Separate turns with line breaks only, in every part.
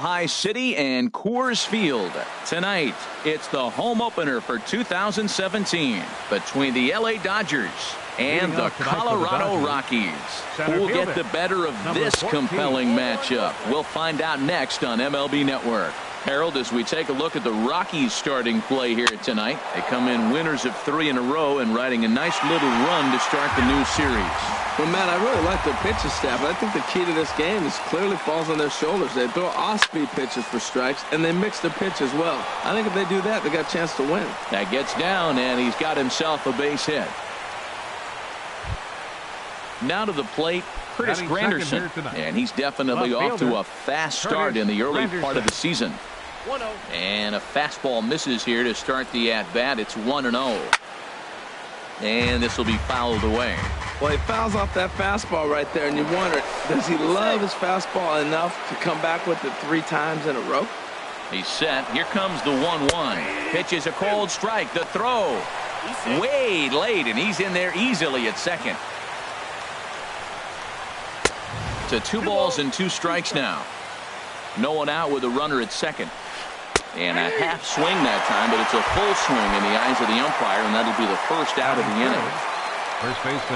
Mile-High City and Coors Field. Tonight, it's the home opener for 2017 between the LA Dodgers and the Colorado Rockies. Who will get the better of this compelling matchup? We'll find out next on MLB Network. Harold, as we take a look at the Rockies starting play here tonight, they come in winners of 3 in a row and riding a nice little run to start the new series.
Well, Matt, I really like their pitching staff. I think the key to this game is clearly falls on their shoulders. They throw off-speed pitches for strikes, and they mix the pitch as well. I think if they do that, they got a chance to win.
That gets down, and he's got himself a base hit. Now to the plate, Curtis Granderson, and he's definitely off to a fast start in the early part of the season. And a fastball misses here to start the at-bat. It's 1-0. And this will be fouled away.
Well, he fouls off that fastball right there, and you wonder, does he love his fastball enough to come back with it 3 times in a row?
He's set. Here comes the 1-1. Pitch is a cold strike. The throw way late, and he's in there easily at second. To 2 balls and 2 strikes now. No one out with a runner at second. And a half swing that time, but it's a full swing in the eyes of the umpire, and that'll be the first out of the inning.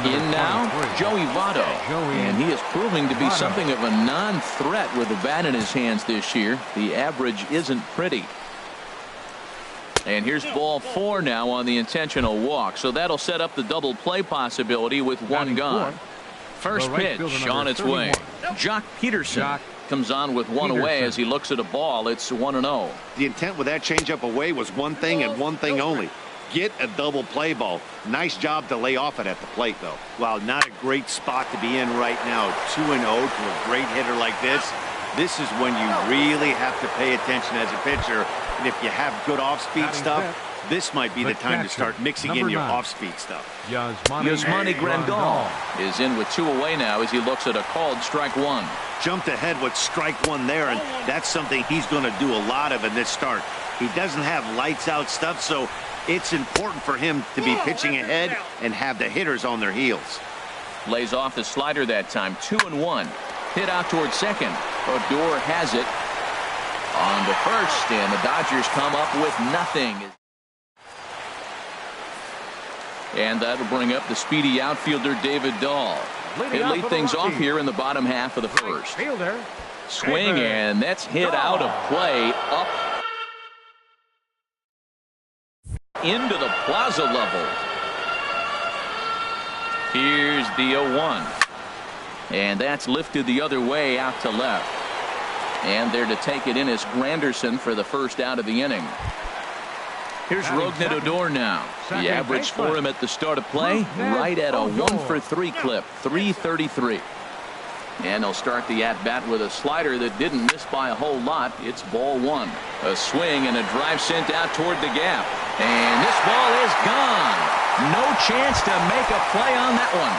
In now, Joey Votto. And he is proving to be something of a non-threat with the bat in his hands this year. The average isn't pretty. And here's ball 4 now on the intentional walk. So that'll set up the double play possibility with 1 gone. First pitch on its way. Jock Peterson comes on with 1 away as he looks at a ball. It's 1-0.
The intent with that changeup away was one thing and one thing only. Get a double play ball. Nice job to lay off it at the plate, though. Well, not a great spot to be in right now. 2-0 to a great hitter like this. This is when you really have to pay attention as a pitcher. And if you have good off-speed stuff, this might be the time to start mixing in your off-speed stuff.
Yasmani Grandal is in with 2 away now as he looks at a called strike 1.
Jumped ahead with strike 1 there, and that's something he's going to do a lot of in this start. He doesn't have lights-out stuff, so it's important for him to be pitching ahead and have the hitters on their heels.
Lays off the slider that time. 2-1. Hit out towards second. Odor has it on the first, and the Dodgers come up with nothing. And that'll bring up the speedy outfielder David Dahl. He'll lead things off here in the bottom half of the first. Swing, and that's hit out of play up into the plaza level. Here's the 0-1. And that's lifted the other way out to left. And there to take it in is Granderson for the first out of the inning. Here's Rougned Odor now. The average for him at the start of play, right at a 1-for-3 clip, 333. And he'll start the at-bat with a slider that didn't miss by a whole lot. It's ball 1. A swing and a drive sent out toward the gap. And this ball is gone. No chance to make a play on that one.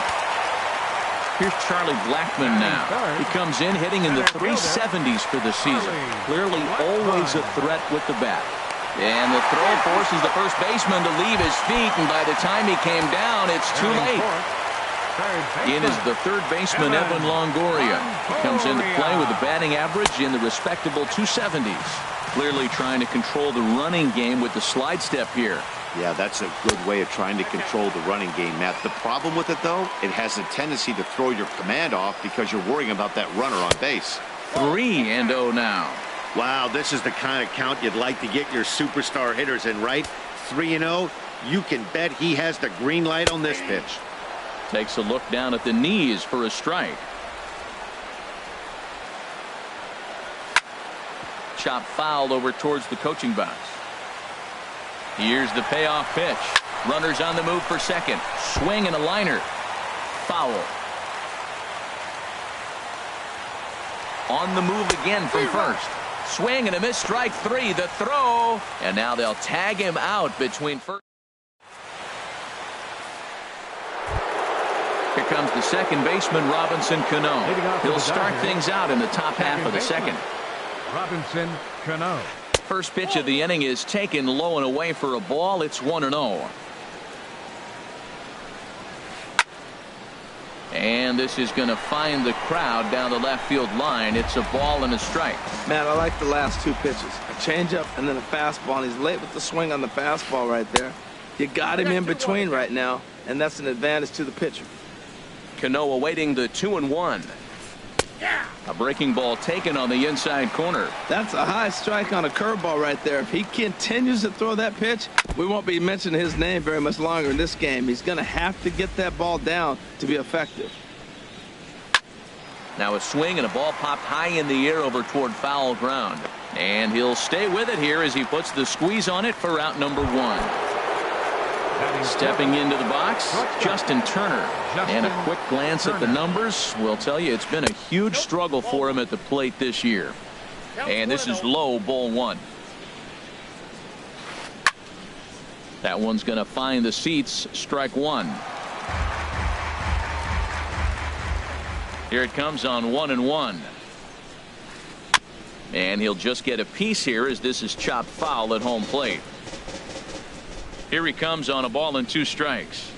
Here's Charlie Blackmon now. He comes in hitting in the 370s for the season. Clearly always a threat with the bat. And the throw forces the first baseman to leave his feet, and by the time he came down, it's too late. In is the third baseman, Evan Longoria. He comes into play with a batting average in the respectable 270s. Clearly trying to control the running game with the slide step here.
Yeah, that's a good way of trying to control the running game, Matt. The problem with it, though, it has a tendency to throw your command off because you're worrying about that runner on base.
3-0 now.
Wow, this is the kind of count you'd like to get your superstar hitters in, right? 3-0, you can bet he has the green light on this pitch.
Takes a look down at the knees for a strike. Chop foul over towards the coaching box. Here's the payoff pitch. Runners on the move for second. Swing and a liner. Foul. On the move again from first. Swing and a miss, strike 3. The throw. And now they'll tag him out between first. Here comes the second baseman, Robinson Cano. He'll start things out in the top half of the second.
Robinson Cano.
First pitch of the inning is taken low and away for a ball. It's 1-0. And this is going to find the crowd down the left field line. It's a ball and a strike.
Man, I like the last two pitches. A changeup and then a fastball, and he's late with the swing on the fastball right there. You got him in between right now, and that's an advantage to the pitcher.
Cano awaiting the 2-1. A breaking ball taken on the inside corner.
That's a high strike on a curveball right there. If he continues to throw that pitch, we won't be mentioning his name very much longer in this game. He's going to have to get that ball down to be effective.
Now a swing and a ball popped high in the air over toward foul ground. And he'll stay with it here as he puts the squeeze on it for out number 1. Stepping into the box, Justin Turner. And a quick glance at the numbers will tell you it's been a huge struggle for him at the plate this year. And this is low, ball 1. That one's going to find the seats, strike 1. Here it comes on 1-1. And he'll just get a piece here as this is chopped foul at home plate. Here he comes on a ball and 2 strikes.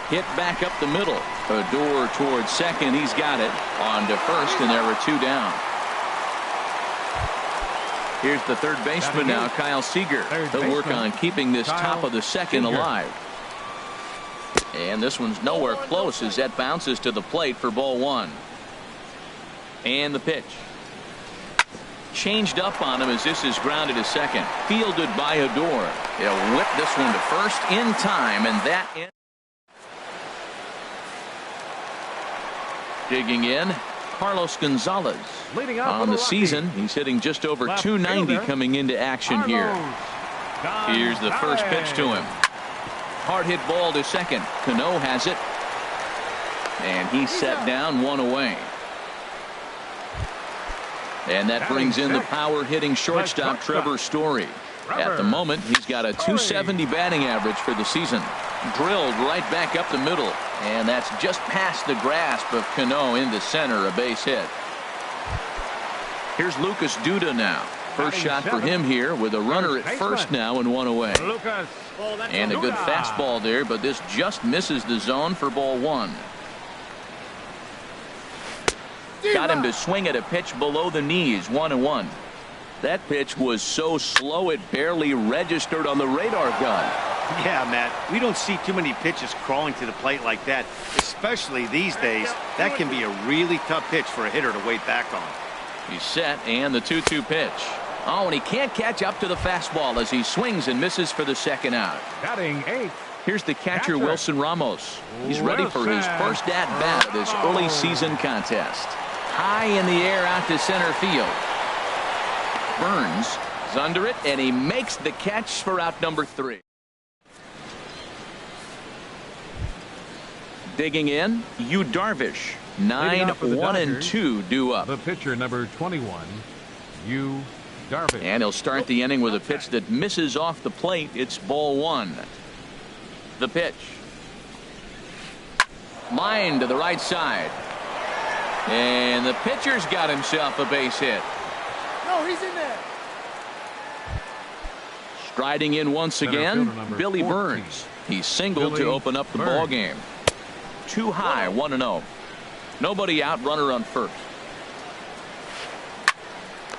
Hit back up the middle. Odor towards second. He's got it. On to first, and there were 2 down. Here's the third baseman now, Kyle Seager. He'll work on keeping this top of the second alive. And this one's nowhere close as that bounces to the plate for ball 1. And the pitch. Changed up on him as this is grounded to second. Fielded by Odor. He'll whip this one to first in time, and that ends. Digging in, Carlos Gonzalez. On the season, he's hitting just over 290 coming into action here. Here's the first pitch to him. Hard hit ball to second. Cano has it. And he's set down, 1 away. And that brings in the power hitting shortstop Trevor Story. At the moment, he's got a .270 batting average for the season. Drilled right back up the middle. And that's just past the grasp of Cano into center, a base hit. Here's Lucas Duda now. First shot for him here with a runner at first now and 1 away. And a good fastball there, but this just misses the zone for ball 1. Got him to swing at a pitch below the knees, 1-1. That pitch was so slow it barely registered on the radar gun.
Yeah, Matt, we don't see too many pitches crawling to the plate like that, especially these days. That can be a really tough pitch for a hitter to wait back on.
He's set, and the 2-2 pitch. Oh, and he can't catch up to the fastball as he swings and misses for the second out.
Batting 8.
Here's the catcher, Wilson Ramos. He's ready for his first at-bat of this early season contest. High in the air out to center field. Burns is under it, and he makes the catch for out number 3. Digging in, Yu Darvish. 9-1-2 due up.
The pitcher, number 21, Yu Darvish.
And he'll start the inning with a pitch that misses off the plate. It's ball 1. The pitch. Line to the right side. And the pitcher's got himself a base hit.
No, he's in there.
Striding in once again, Billy Burns. He singled to open up the ball game. Too high, 1-0. Nobody out, runner on first.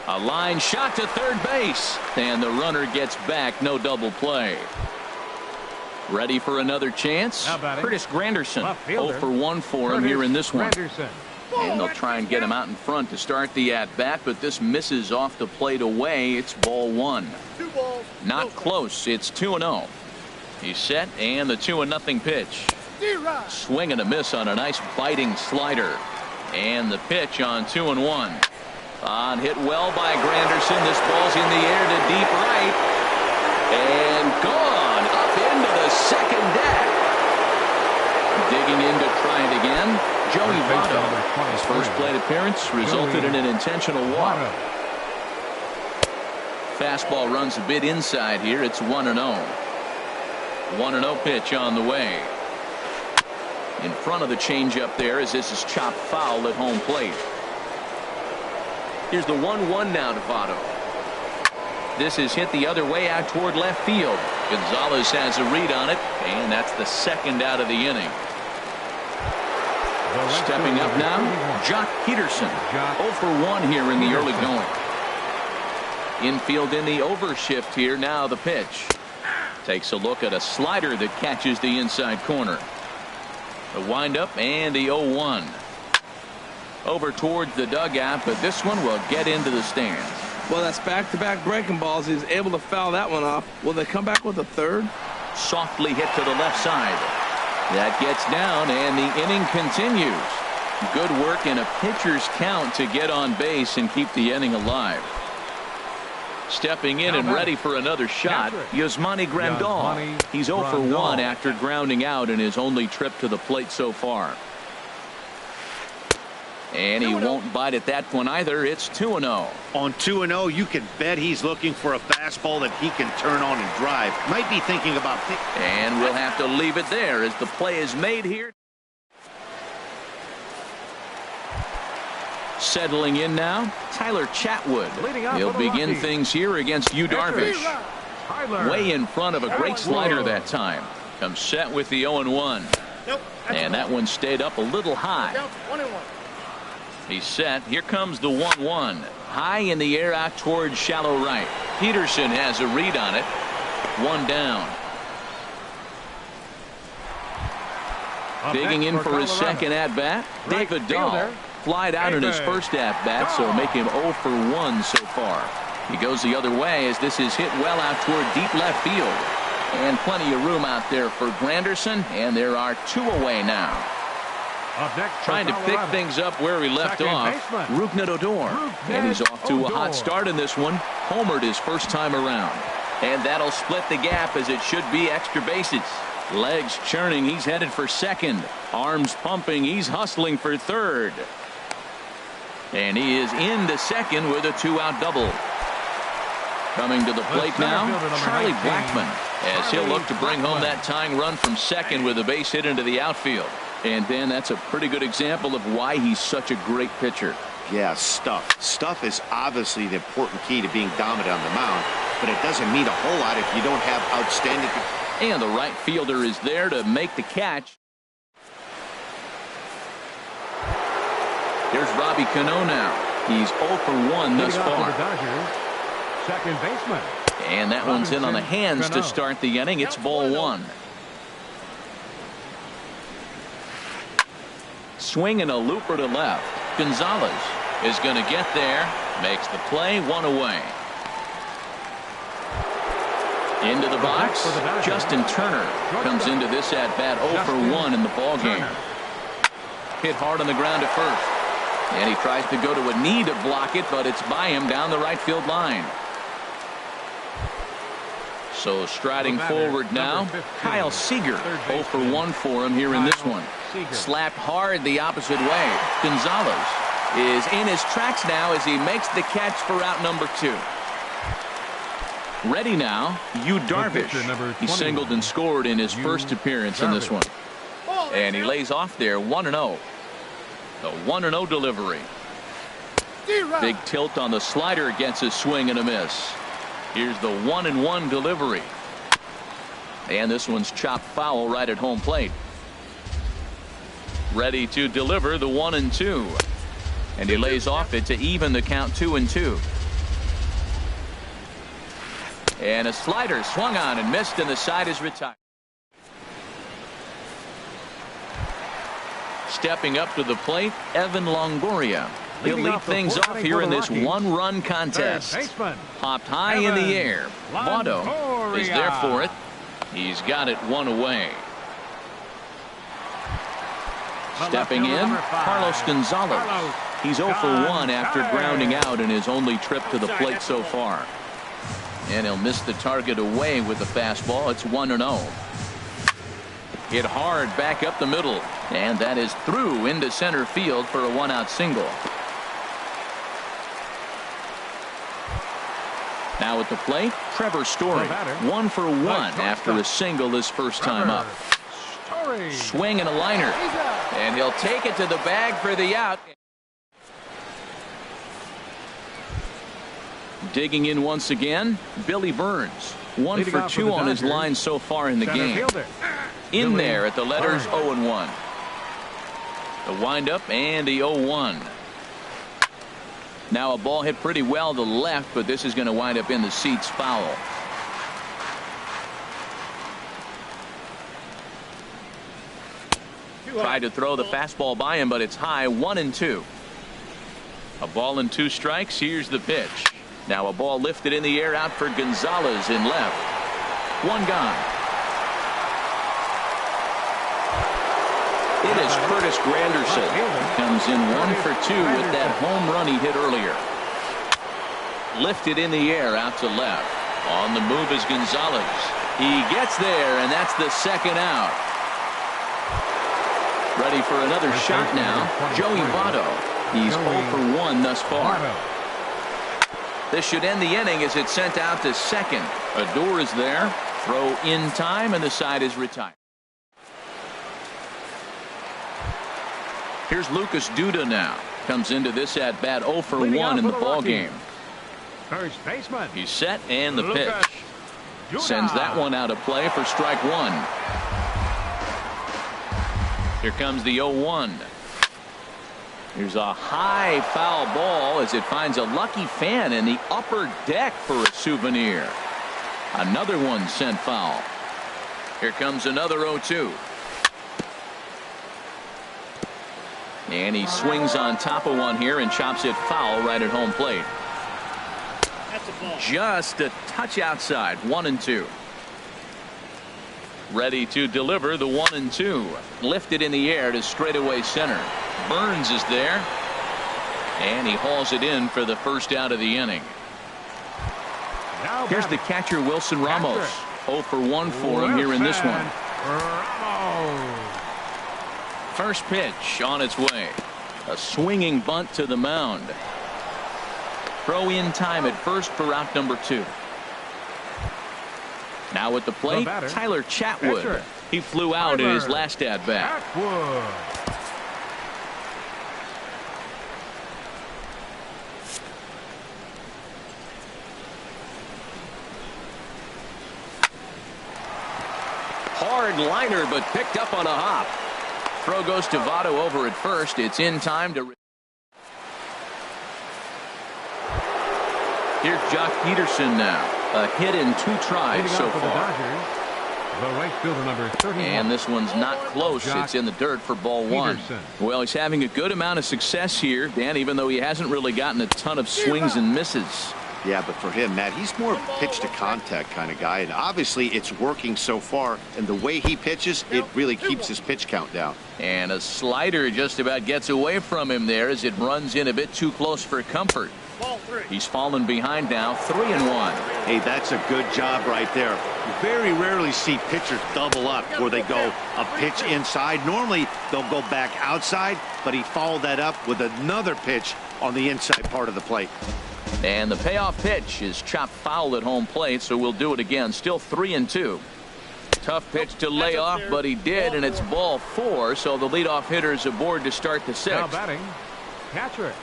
A line shot to third base, and the runner gets back. No double play. Ready for another chance? Curtis Granderson. 0 for 1 for him here in this one. And they'll try and get him out in front to start the at-bat, but this misses off the plate away. It's ball 1. Not close. It's 2-0. He's set, and the 2-0 pitch. Swing and a miss on a nice biting slider. And the pitch on 2-1. On hit well by Granderson. This ball's in the air to deep right. And gone up into the second deck. Digging in to try it again. Joey Votto. His first plate appearance resulted in an intentional walk. Fastball runs a bit inside here. It's 1-0. 1-0 pitch on the way. In front of the changeup there as this is chopped foul at home plate. Here's the 1-1 now to Votto. This is hit the other way out toward left field. Gonzalez has a read on it, and that's the second out of the inning. Stepping up now, Jock Peterson. 0 for 1 here in the early going. Infield in the overshift here. Now the pitch. Takes a look at a slider that catches the inside corner. The windup and the 0-1. Over towards the dugout, but this one will get into the stands.
Well, that's back-to-back breaking balls. He's able to foul that one off. Will they come back with a third?
Softly hit to the left side. That gets down, and the inning continues. Good work in a pitcher's count to get on base and keep the inning alive. Stepping in and ready for another shot, Yasmani Grandal. He's 0 for 1 after grounding out in his only trip to the plate so far. And he won't bite at that one either. It's 2-0.
On 2-0, you can bet he's looking for a fastball that he can turn on and drive. Might be thinking about...
And we'll have to leave it there as the play is made here. Settling in now, Tyler Chatwood. He'll begin things here against Yu Darvish. Way in front of a great slider that time. Comes set with the 0-1. And that one stayed up a little high. He's set. Here comes the 1-1. High in the air out towards shallow right. Peterson has a read on it. 1 down. Digging in for his second at-bat, David Dahl. Flied out in his first at-bat, so make him 0 for 1 so far. He goes the other way as this is hit well out toward deep left field. And plenty of room out there for Granderson, and there are 2 away now. Trying to pick things up where he left off, Rougned Odor. And he's off to a hot start in this one. Homered his first time around. And that'll split the gap as it should be extra bases. Legs churning, he's headed for second. Arms pumping, he's hustling for third. And he is into second with a 2-out double. Coming to the plate now, Charlie Blackmon, as he'll look to bring home that tying run from second with a base hit into the outfield. And Dan, that's a pretty good example of why he's such a great pitcher.
Yeah, stuff. Stuff is obviously the important key to being dominant on the mound, but it doesn't mean a whole lot if you don't have outstanding.
And the right fielder is there to make the catch. Here's Robbie Cano now. He's 0 for 1 thus far.
Second baseman.
And that one's in on the hands to start the inning. It's ball 1. Swing and a looper to left. Gonzalez is going to get there. Makes the play, 1 away. Into the box, Justin Turner comes into this at-bat 0 for 1 in the ballgame. Hit hard on the ground at first. And he tries to go to a knee to block it, but it's by him down the right field line. So striding forward now, Kyle Seager. 0 for 1 for him here in this one. Slapped hard the opposite way. Gonzalez is in his tracks now as he makes the catch for out number 2. Ready now, Yu Darvish. He singled and scored in his first appearance in this one. And he lays off there 1-0. The 1-0 delivery. Big tilt on the slider gets a swing and a miss. Here's the 1-1 delivery. And this one's chopped foul right at home plate. Ready to deliver the 1-2. And he lays off it to even the count 2-2. And a slider swung on and missed, and the side is retired. Stepping up to the plate, Evan Longoria. He'll lead things off here in this 1-run contest. Popped high in the air. Votto is there for it. He's got it 1 away. Stepping in, Carlos Gonzalez. He's 0 for 1 after grounding out in his only trip to the plate so far. And he'll miss the target away with the fastball. It's 1-0. Hit hard back up the middle. And that is through into center field for a 1-out single. Now at the plate, Trevor Story. 1 for 1 after a single his first time up. Swing and a liner. And he'll take it to the bag for the out. Digging in once again, Billy Burns. 1 for 2 on his line so far in the game. In there at the letters 0-1. The windup and the 0-1. Now a ball hit pretty well to the left, but this is going to wind up in the seats foul. Tried to throw the fastball by him, but it's high. 1-2. A ball and 2 strikes. Here's the pitch. Now a ball lifted in the air out for Gonzalez in left. 1 gone. It is Curtis Granderson. Comes in 1 for 2 with that home run he hit earlier. Lifted in the air out to left. On the move is Gonzalez. He gets there, and that's the second out. Ready for another shot now. Joey Votto. He's 0 for 1 thus far. This should end the inning as it's sent out to second. Odor is there. Throw in time, and the side is retired. Here's Lucas Duda now. Comes into this at bat 0 for 1 in the ball game.
First baseman.
He's set, and the pitch. Sends that one out of play for strike 1. Here comes the 0-1. Here's a high foul ball as it finds a lucky fan in the upper deck for a souvenir. Another one sent foul. Here comes another 0-2. And he swings on top of one here and chops it foul right at home plate. Just a touch outside. 1-2. Ready to deliver the 1-2. Lifted in the air to straightaway center. Burns is there. And he hauls it in for the first out of the inning. Here's the catcher, Wilson Ramos. 0 for 1 for him here in this one. First pitch on its way. A swinging bunt to the mound. Throw in time at first for out number 2. Now at the plate, Tyler Chatwood. He flew out in his last at bat. Hard liner, but picked up on a hop. Throw goes to Votto over at first. It's in time to. Here's Jock Peterson now. A hit in 2 tries so far. And this one's not close. It's in the dirt for ball 1. Well, he's having a good amount of success here, Dan, even though he hasn't really gotten a ton of swings and misses.
Yeah, but for him, Matt, he's more of a pitch to contact kind of guy, and obviously it's working so far, and the way he pitches, it really keeps his pitch count down.
And a slider just about gets away from him there as it runs in a bit too close for comfort. He's fallen behind now, 3-1.
Hey, that's a good job right there. You very rarely see pitchers double up where they go a pitch inside. Normally they'll go back outside, but he followed that up with another pitch on the inside part of the plate.
And the payoff pitch is chopped foul at home plate, so we'll do it again. Still 3-2. Tough pitch to lay off, but he did, and it's ball 4, so the leadoff hitter is aboard to start the 6th.
Now batting, catcher,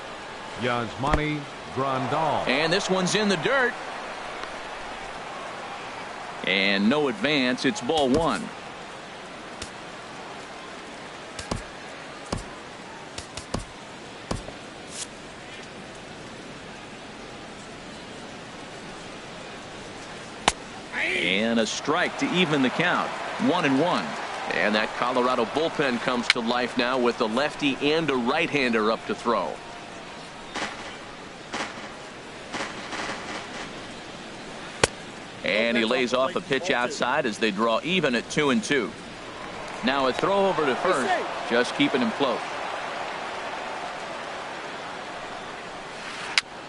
Yasmani Grandal.
And this one's in the dirt. And no advance. It's ball 1. And a strike to even the count. 1-1. And that Colorado bullpen comes to life now with a lefty and a right-hander up to throw. And he lays off a pitch outside as they draw even at 2-2. Now a throw over to first, just keeping him close.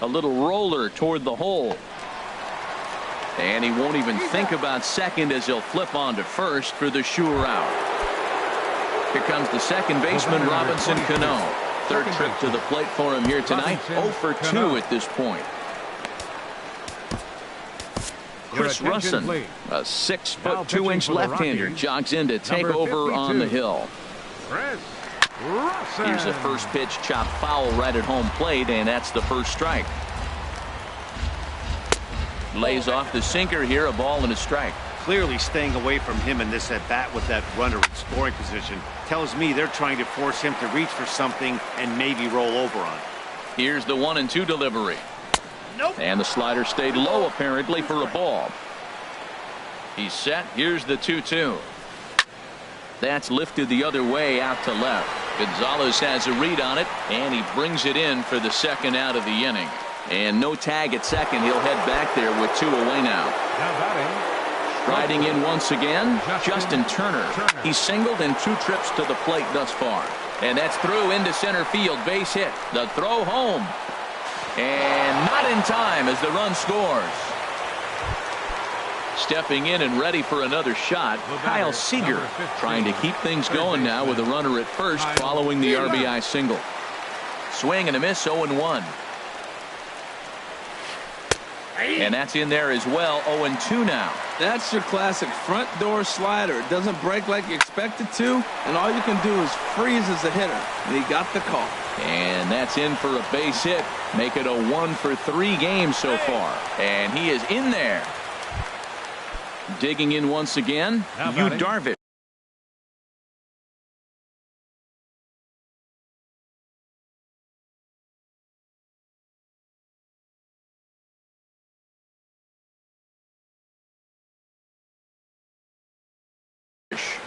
A little roller toward the hole. And he won't even think about second as he'll flip on to first for the sure out. Here comes the second baseman, Robinson Cano. Third trip to the plate for him here tonight. 0 for 2 at this point. Chris Russin, a 6'2" left-hander, jogs in to take over on the hill. Here's the first pitch, chopped foul right at home plate, and that's the first strike. Lays off the sinker here, a ball and a strike.
clearly staying away from him in this at-bat with that runner in scoring position. Tells me they're trying to force him to reach for something and maybe roll over on it.
Here's the 1-2 delivery.
Nope.
And the slider stayed low apparently for a ball. He's set. Here's the 2-2. That's lifted the other way out to left. Gonzalez has a read on it, and he brings it in for the second out of the inning. And no tag at second. He'll head back there with 2 away now.
Now batting.
Riding in once again, Justin Turner. He's singled in 2 trips to the plate thus far. And that's through into center field. Base hit. The throw home. And not in time as the run scores. Stepping in and ready for another shot, Kyle Seager trying to keep things going now with a runner at first following the RBI single. Swing and a miss, 0-1. And that's in there as well, 0-2 now.
That's your classic front door slider. It doesn't break like you expect it to, and all you can do is freeze as a hitter. And he got the call.
And that's in for a base hit. Make it a 1-for-3 game so far. And he is in there. Digging in once again, Yu Darvish.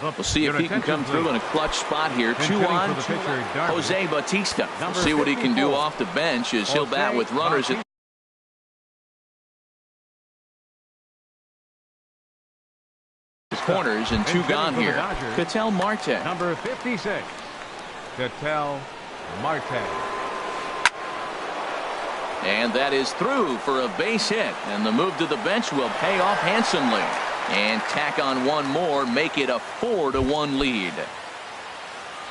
We'll see if he can come through in a clutch spot here. 2 on, Jose Bautista. We'll see what he can do off the bench as he'll bat with runners at corners and 2 gone here. Ketel Marte.
Number 56, Ketel Marte.
And that is through for a base hit. And the move to the bench will pay off handsomely. And tack on 1 more, make it a 4-1 lead.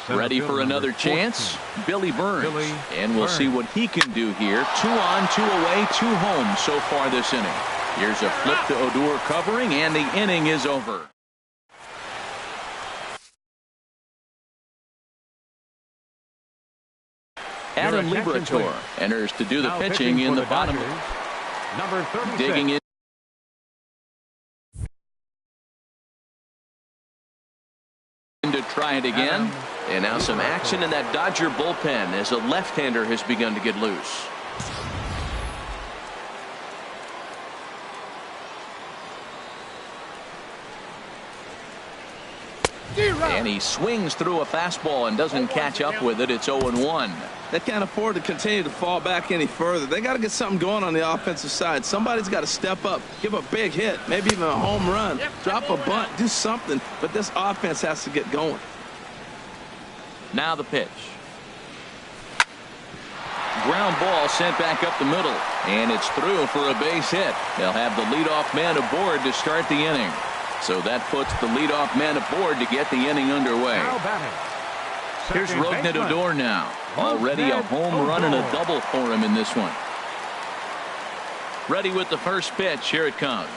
Ready for another chance? Billy Burns. And we'll see what he can do here. 2 on, 2 away, 2 home so far this inning. Here's a flip to Odor covering, and the inning is over. Adam Liberatore enters to do the pitching in the bottom.
Number 36.
Digging in. To try it again. And now some action in that Dodger bullpen as a left-hander has begun to get loose. And he swings through a fastball and doesn't catch up with it. It's 0-1.
They can't afford to continue to fall back any further. They got to get something going on the offensive side. Somebody's got to step up, give a big hit, maybe even a home run, drop a bunt, do something. But this offense has to get going.
Now the pitch. Ground ball sent back up the middle, and it's through for a base hit. They'll have the leadoff man aboard to start the inning. So that puts the leadoff man aboard to get the inning underway. Here's Rougned Odor now. Already a home run and a double for him in this one. Ready with the first pitch. Here it comes.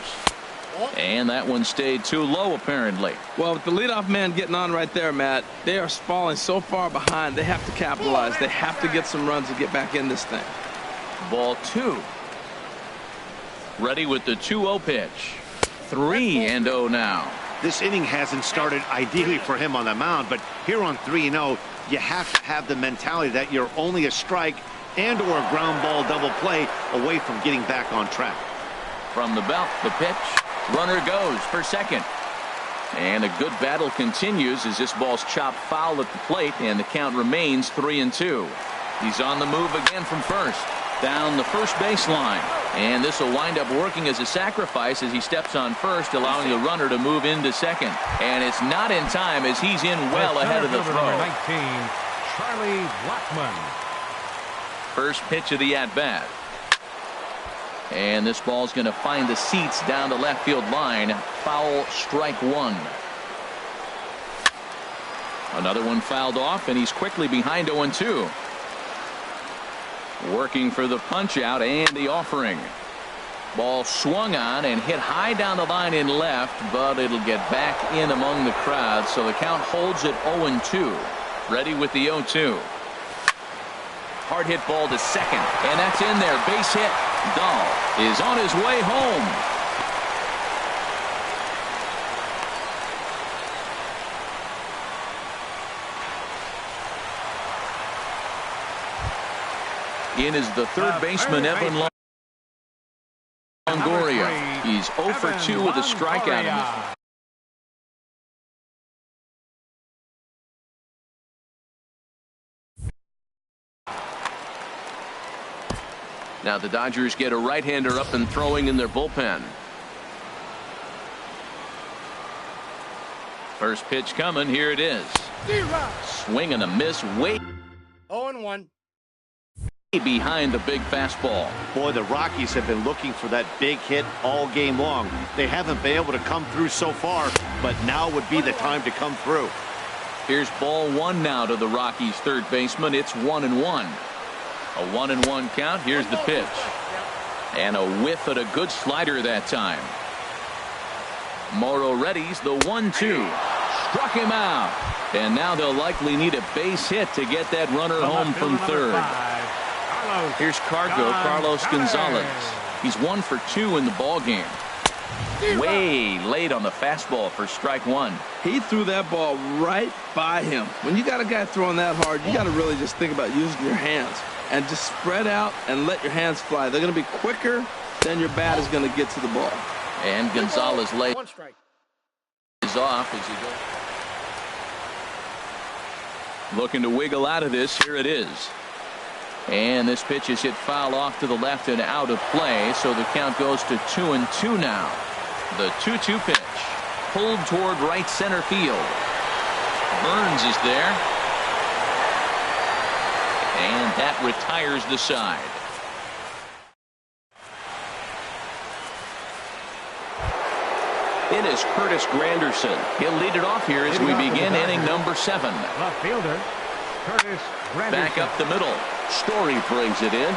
And that one stayed too low apparently.
Well, with the leadoff man getting on right there, Matt, they are falling so far behind. They have to capitalize. They have to get some runs to get back in this thing.
Ball 2. Ready with the 2-0 pitch. 3-0 now.
This inning hasn't started ideally for him on the mound, but here on 3-0, you have to have the mentality that you're only a strike and or a ground ball double play away from getting back on track.
From the belt, the pitch. Runner goes for second. And a good battle continues as this ball's chopped foul at the plate, and the count remains 3-2. He's on the move again from first. Down the first baseline. And this will wind up working as a sacrifice as he steps on first, allowing the runner to move into second. And it's not in time as he's in well ahead of the throw.
Number 19, Charlie Blackmon.
First pitch of the at-bat. And this ball's going to find the seats down the left field line. Foul, strike 1. Another one fouled off, and he's quickly behind 0-2. Working for the punch out and the offering. Ball swung on and hit high down the line in left, but it'll get back in among the crowd, so the count holds at 0-2. Ready with the 0-2. Hard hit ball to second, and that's in there. Base hit. Dahl is on his way home. In is the third baseman, Evan Longoria. He's 0 for 2 with a strikeout in this one. Now the Dodgers get a right-hander up and throwing in their bullpen. First pitch coming. Here it is. Swing and a miss. Way
0-1.
behind the big fastball.
Boy, the Rockies have been looking for that big hit all game long. They haven't been able to come through so far, but now would be the time to come through.
Here's ball one now to the Rockies' third baseman. It's 1-1. A 1-1 count. Here's the pitch. And a whiff at a good slider that time. Morrow readies the 1-2. Struck him out. And now they'll likely need a base hit to get that runner home from third. Here's Carlos Gonzalez. He's 1 for 2 in the ball game. Way late on the fastball for strike one.
He threw that ball right by him. When you got a guy throwing that hard, you got to really just think about using your hands and just spread out and let your hands fly. They're going to be quicker than your bat is going to get to the ball.
And Gonzalez lays off as he goes. Looking to wiggle out of this. Here it is. And this pitch is hit foul off to the left and out of play. So the count goes to 2-2 now. The 2-2 pitch. Pulled toward right center field. Burns is there. And that retires the side. It is Curtis Granderson. He'll lead it off here as we begin inning number 7.
Left fielder, Curtis Granderson.
Back up the middle. Story brings it in.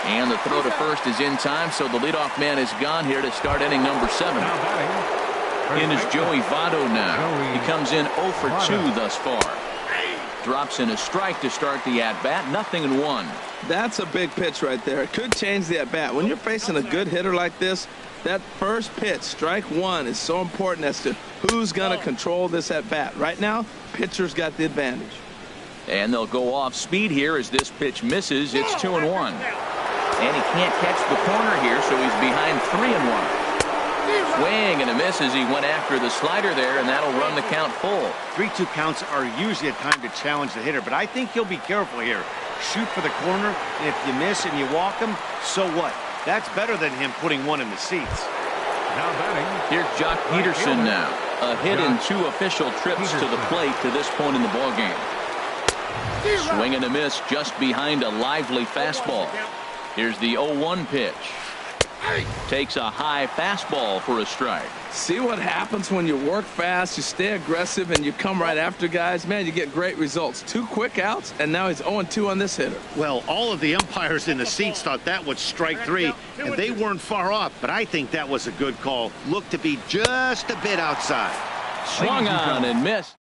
And the throw to first is in time, so the leadoff man is gone here to start inning number 7. In is Joey Votto now. He comes in 0 for 2 thus far. Drops in a strike to start the at-bat. 0-1.
That's a big pitch right there. It could change the at-bat. When you're facing a good hitter like this, that first pitch, strike one, is so important as to who's going to control this at-bat. Right now, pitcher's got the advantage.
And they'll go off speed here as this pitch misses. It's 2-1. And he can't catch the corner here, so he's behind 3-1. Swing and a miss as he went after the slider there, and that'll run the count full.
3-2 counts are usually a time to challenge the hitter, but I think he'll be careful here. Shoot for the corner, and if you miss and you walk him, so what? That's better than him putting one in the seats.
Now batting.
Here's Jock Peterson now. A hit in 2 official trips to the plate to this point in the ballgame. Swing and a miss just behind a lively fastball. Here's the 0-1 pitch. Takes a high fastball for a strike.
See what happens when you work fast, you stay aggressive, and you come right after guys? Man, you get great results. 2 quick outs, and now he's 0-2 on this hitter.
Well, all of the umpires in the seats thought that was strike 3, and they weren't far off, but I think that was a good call. Looked to be just a bit outside.
Swung on and missed.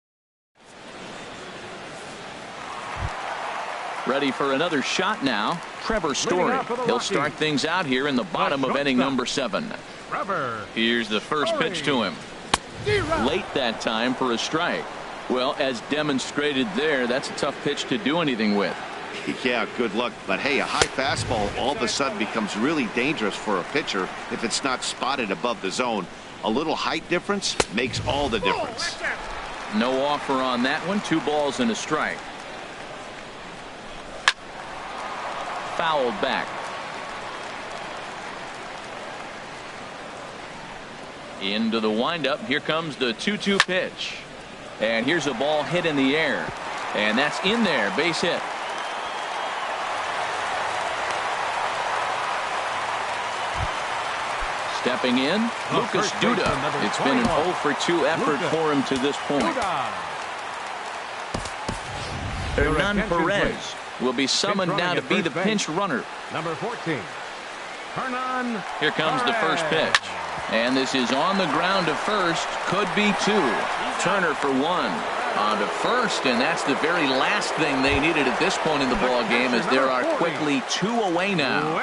Ready for another shot now. Trevor Story. He'll start things out here in the bottom of inning number 7. Here's the first pitch to him. Late that time for a strike. Well, as demonstrated there, that's a tough pitch to do anything with.
Yeah, good luck. But hey, a high fastball all of a sudden becomes really dangerous for a pitcher if it's not spotted above the zone. A little height difference makes all the difference.
No offer on that one. 2 balls and a strike. Fouled back. Into the windup. Here comes the 2-2 pitch. And here's a ball hit in the air. And that's in there. Base hit. Stepping in, Lucas Duda. It's been an 0 for 2 effort for him to this point. Hernan Perez will be summoned now to be the pinch runner.
Number 14. Hernan.
Here comes the first pitch. And this is on the ground to first. Could be 2. Turner for 1. On to first, and that's the very last thing they needed at this point in the ball game, as there are quickly 2 away now.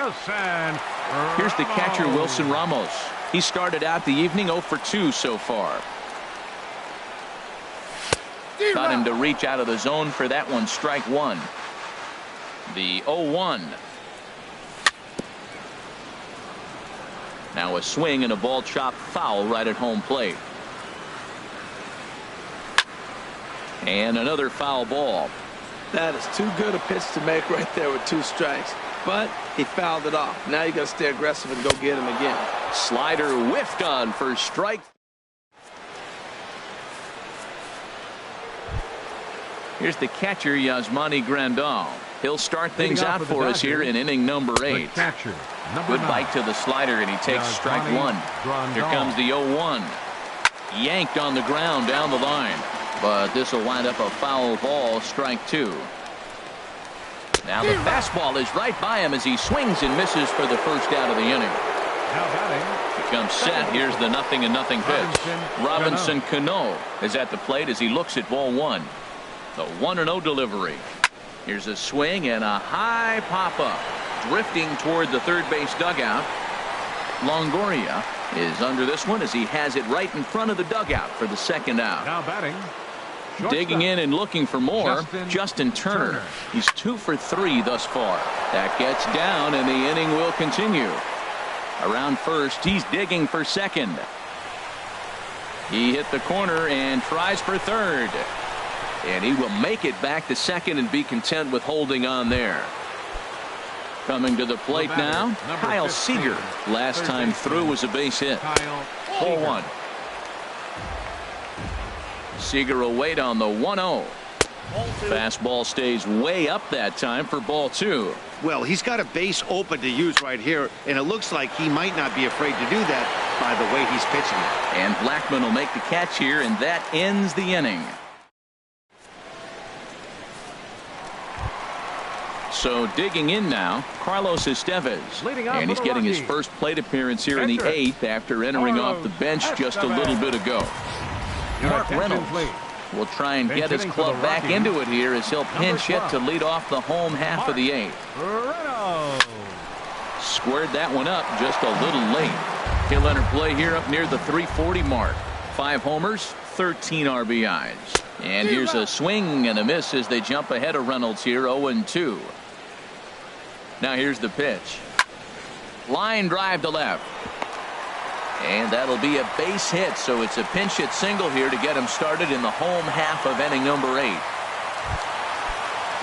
Here's the catcher, Wilson Ramos. He started out the evening 0 for 2 so far. Got him to reach out of the zone for that one. Strike 1. The 0-1. Now a swing and a ball chopped foul right at home plate. And another foul ball.
That is too good a pitch to make right there with 2 strikes. But he fouled it off. Now you got to stay aggressive and go get him again.
Slider whiffed on for strike. Here's the catcher, Yasmani Grandal. He'll start things out for us here in inning number 8. Good bite to the slider, and he takes strike 1. Here comes the 0-1. Yanked on the ground down the line. But this will wind up a foul ball, strike 2. Now the fastball is right by him as he swings and misses for the first out of the inning. Becomes set. Here's the 0-0 pitch. Robinson Cano is at the plate as he looks at ball 1. The 1-0 delivery. Here's a swing and a high pop-up. Drifting toward the third base dugout. Longoria is under this one as he has it right in front of the dugout for the second out.
Now batting.
Digging in and looking for more, Justin Turner. He's 2 for 3 thus far. That gets down, and the inning will continue. Around first, he's digging for second. He hit the corner and tries for third. And he will make it back to second and be content with holding on there. Coming to the plate now, Kyle Seager. Last time through was a base hit. 4-1. Seager will wait on the 1-0. Fastball stays way up that time for ball 2.
Well, he's got a base open to use right here, and it looks like he might not be afraid to do that by the way he's pitching it.
And Blackman will make the catch here, and that ends the inning. So digging in now, Carlos Estevez. And he's getting his first plate appearance here in the 8th after entering off the bench just a little bit ago. Mark Reynolds will try and get his club back into it here as he'll pinch hit to lead off the home half of the 8th. Squared that one up just a little late. He'll enter play here up near the 340 mark. 5 homers, 13 RBIs. And here's a swing and a miss as they jump ahead of Reynolds here, 0-2. Now here's the pitch. Line drive to left. And that'll be a base hit, so it's a pinch hit single here to get him started in the home half of inning number 8.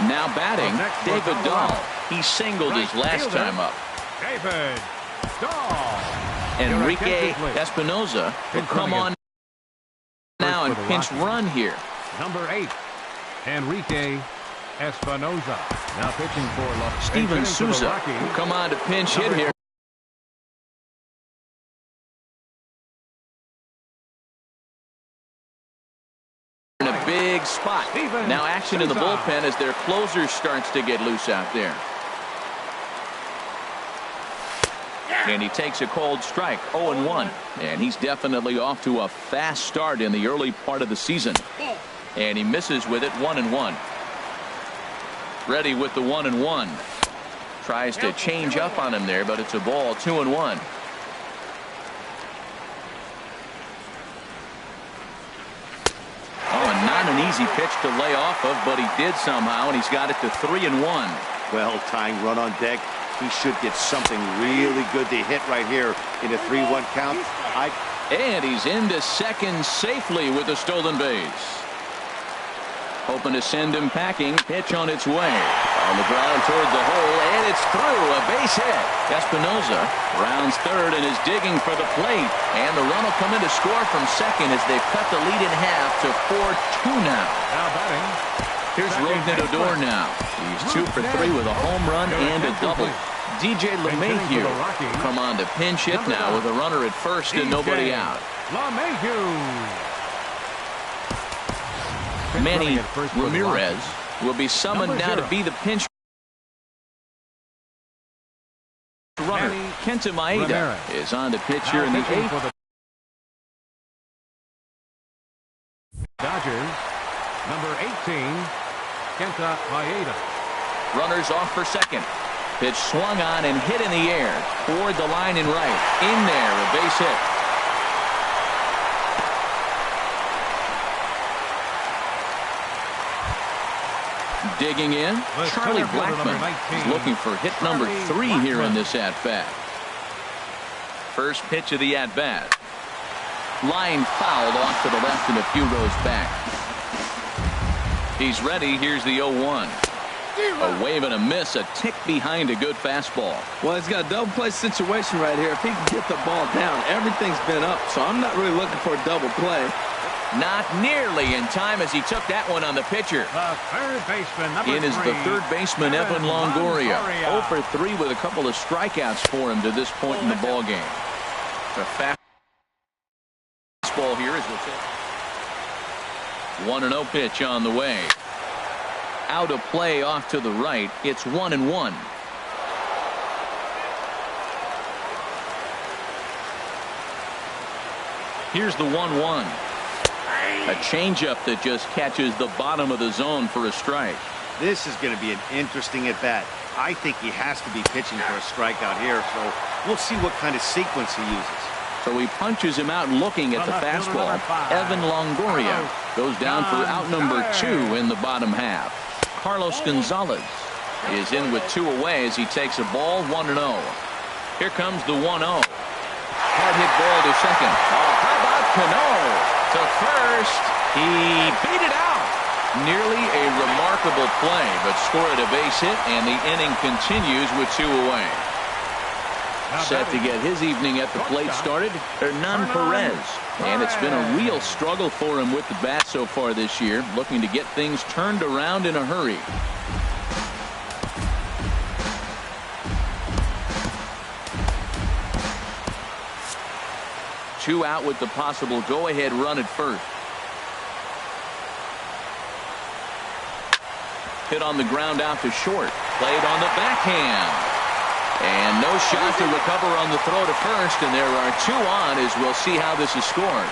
Now batting, David Dahl. He singled his last time up.
David Dahl.
Enrique Espinoza will come on now and pinch run here.
Number 8, Enrique Espinoza. Now pitching for
Steven Souza will come on to pinch hit here. Big spot. Now action in the bullpen as their closer starts to get loose out there. And he takes a cold strike, 0-1. And he's definitely off to a fast start in the early part of the season. And he misses with it, 1-1. Ready with the 1-1. Tries to change up on him there, but it's a ball, 2-1. Not an easy pitch to lay off of, but he did somehow, and he's got it to 3-1.
Well, tying run on deck. He should get something really good to hit right here in a 3-1 count.
And he's into second safely with a stolen base. Hoping to send him packing. Pitch on its way. On the ground toward the hole, and it's through. A base hit. Espinoza rounds third and is digging for the plate. And the run will come in to score from second as they've cut the lead in half to 4-2 now.
Now batting.
Here's Rougned Odor now. He's 2 for 3 with a home run and a double. DJ LeMahieu come on to pinch hit now with a runner at first and nobody out. Manny Ramirez will be summoned now to be the pinch runner. Kenta Maeda is on to pitch here in the 8th.
Dodgers, number 18, Kenta Maeda.
Runners off for second. Pitch swung on and hit in the air toward the line and right. In there, a base hit. Digging in, Charlie Blackman is looking for hit number 3 here in this at-bat. First pitch of the at-bat. Line fouled off to the left and a few rows back. He's ready. Here's the 0-1. A wave and a miss, a tick behind a good fastball.
Well, he's got a double play situation right here. If he can get the ball down, everything's been up, so I'm not really looking for a double play.
Not nearly in time as he took that one on the pitcher.
The third baseman, number
In is the third baseman, Evan Longoria. 0 for 3 with a couple of strikeouts for him to this point in the ball game. The fastball here is what's it. 1-0 pitch on the way. Out of play off to the right. It's 1-1. Here's the 1-1. A changeup that just catches the bottom of the zone for a strike.
This is going to be an interesting at-bat. I think he has to be pitching for a strikeout here, so we'll see what kind of sequence he uses.
So he punches him out looking at the fastball. Evan Longoria goes down for out number 2 in the bottom half. Carlos Gonzalez is in with 2 away as he takes a ball 1-0. Here comes the 1-0. Hard hit ball to second. Oh, how about Cano to first? He beat it out. Nearly a remarkable play, but scored a base hit, and the inning continues with 2 away. Set to get his evening at the plate started, Hernan Perez. And it's been a real struggle for him with the bat so far this year, looking to get things turned around in a hurry. Two out with the possible go-ahead run at first. Hit on the ground out to short. Played on the backhand. And no shot to recover on the throw to first, and there are 2 on as we'll see how this is scored.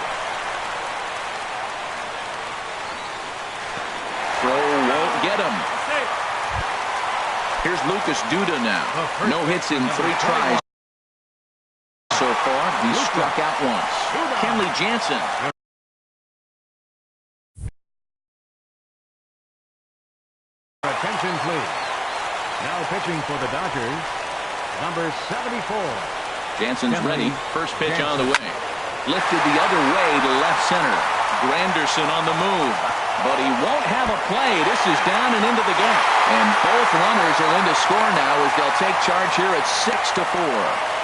Throw won't get him. Here's Lucas Duda now. No hits in 3 tries so far. He's struck out once. Kenley Jansen.
Attention, please. Now pitching for the Dodgers, number 74.
Jansen's ready. First pitch on the way. Lifted the other way to left center. Granderson on the move. But he won't have a play. This is down and into the gap. And both runners are in to score now as they'll take charge here at 6-4.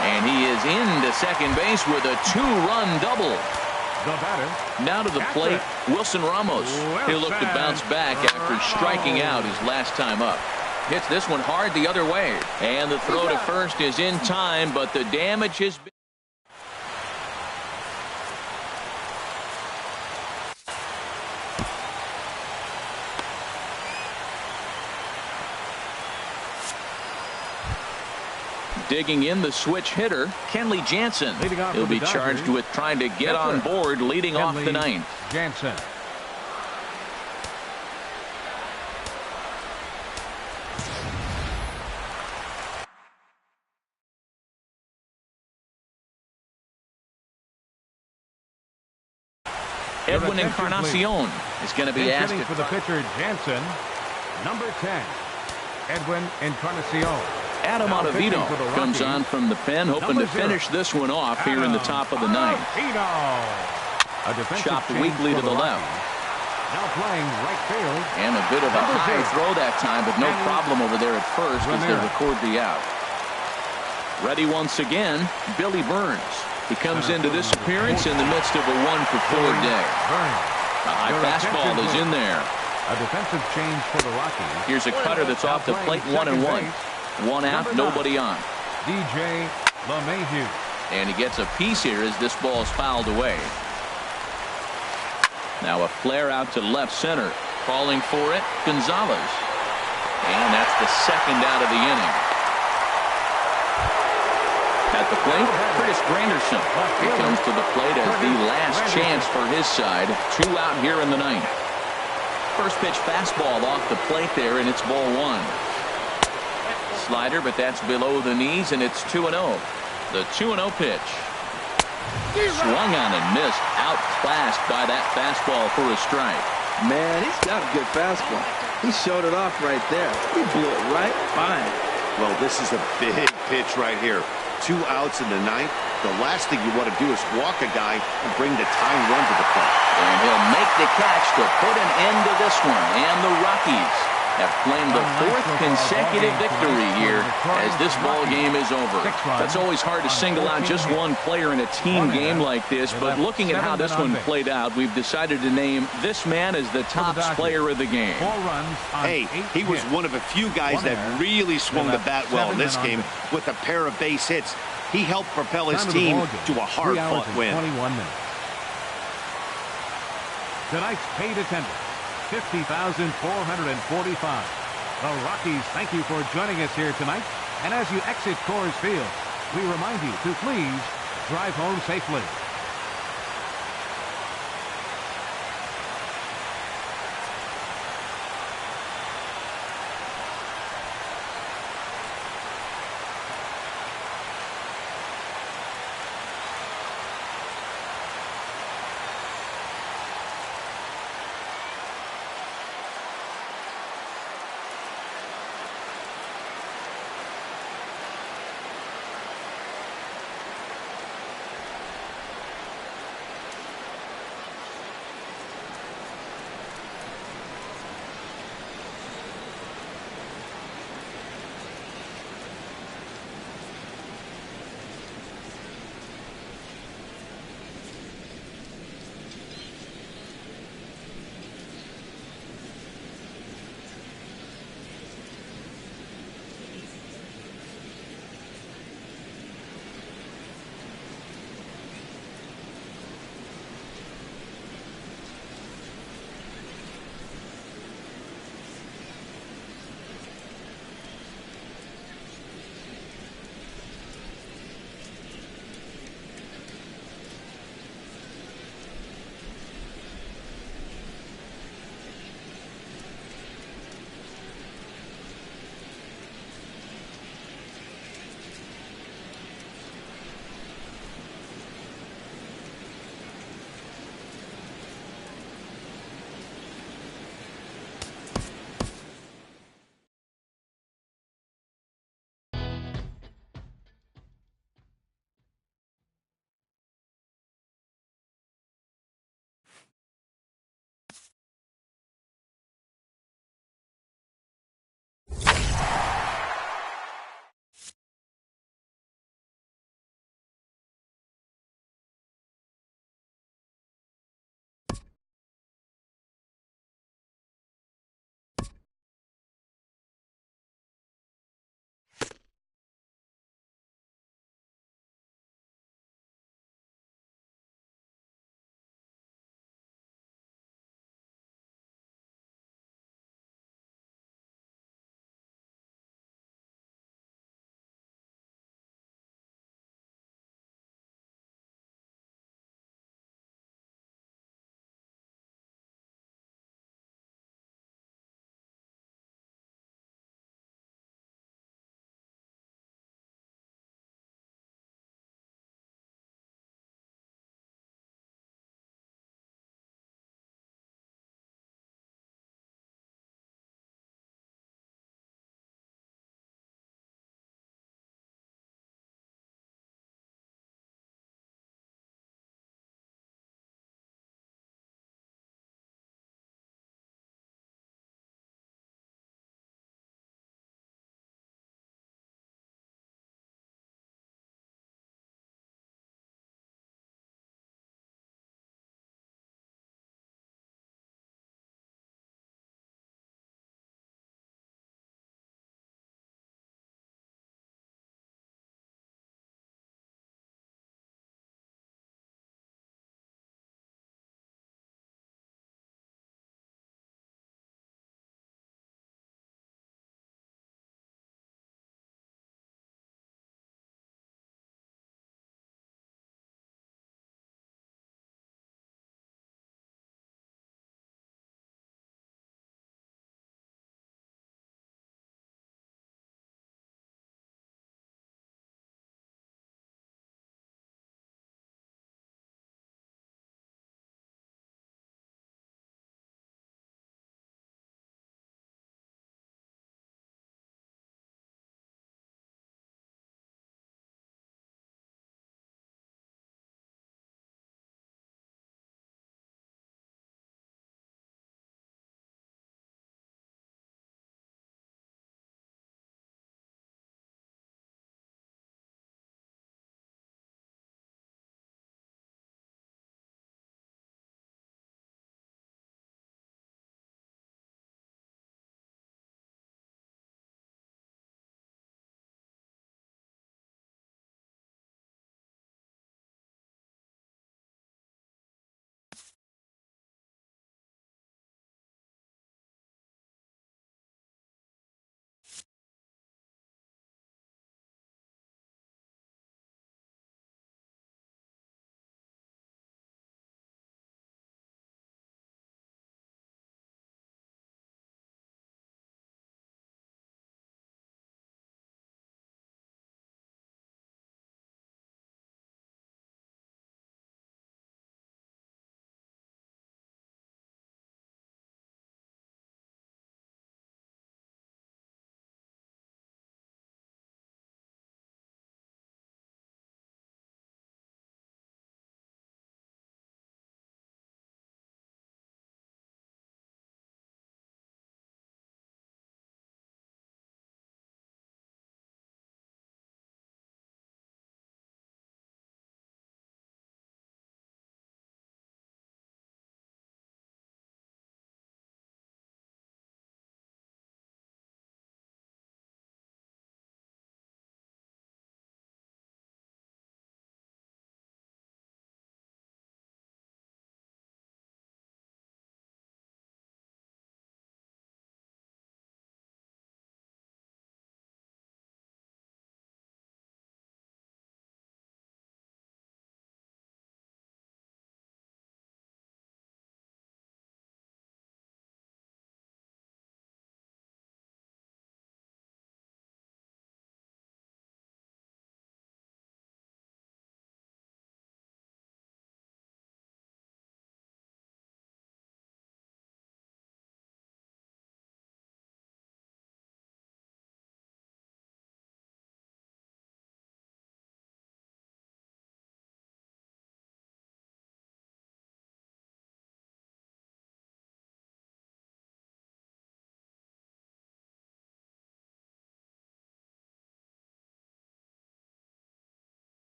And he is into second base with a 2-run double.
The batter.
Now to the plate, Wilson Ramos. He'll look to bounce back after striking out his last time up. Hits this one hard the other way. And the throw to first is in time, but the damage has been... Digging in the switch hitter, Kenley Jansen. He'll be charged with trying to get on board leading off the ninth.
Jansen.
Edwin Encarnacion is going to be asked
for the pitcher, Jansen, number 10, Edwin Encarnacion.
Adam Ottavino comes on from the pen, hoping to finish this one off here in the top of the ninth. Chopped weakly to the left.
Now playing right field.
And a bit of a high throw that time, but no problem over there at first as they record the out. Ready once again, Billy Burns. He comes into this appearance in the midst of a 1-for-4 day. A high fastball is in there.
A defensive change for the Rockies.
Here's a cutter that's off the plate, 1-1. 1 out, nobody on.
DJ LeMahieu.
And he gets a piece here as this ball is fouled away. Now a flare out to left center. Calling for it, Gonzalez. And that's the second out of the inning. At the plate, Curtis Granderson. He comes to the plate as the last chance for his side. 2 out here in the ninth. First pitch fastball off the plate there, and it's ball 1. Slider, but that's below the knees, and it's 2-0. The 2-0 pitch. Swung on and missed. Outclassed by that fastball for a strike.
Man, he's got a good fastball. He showed it off right there. He blew it right by him.
Well, this is a big pitch right here. 2 outs in the ninth. the last thing you want to do is walk a guy and bring the tying run to the plate.
And he'll make the catch to put an end to this one. And the Rockies have claimed the fourth consecutive victory here as this ball game is over. That's always hard to single out just one player in a team game like this, but looking at how this one played out, we've decided to name this man as the top player of the game.
Hey, he was one of a few guys that really swung the bat well in this game with a pair of base hits. He helped propel his team to a hard-fought win.
Tonight's paid attendance, 50,445. The Rockies thank you for joining us here tonight. And as you exit Coors Field, we remind you to please drive home safely.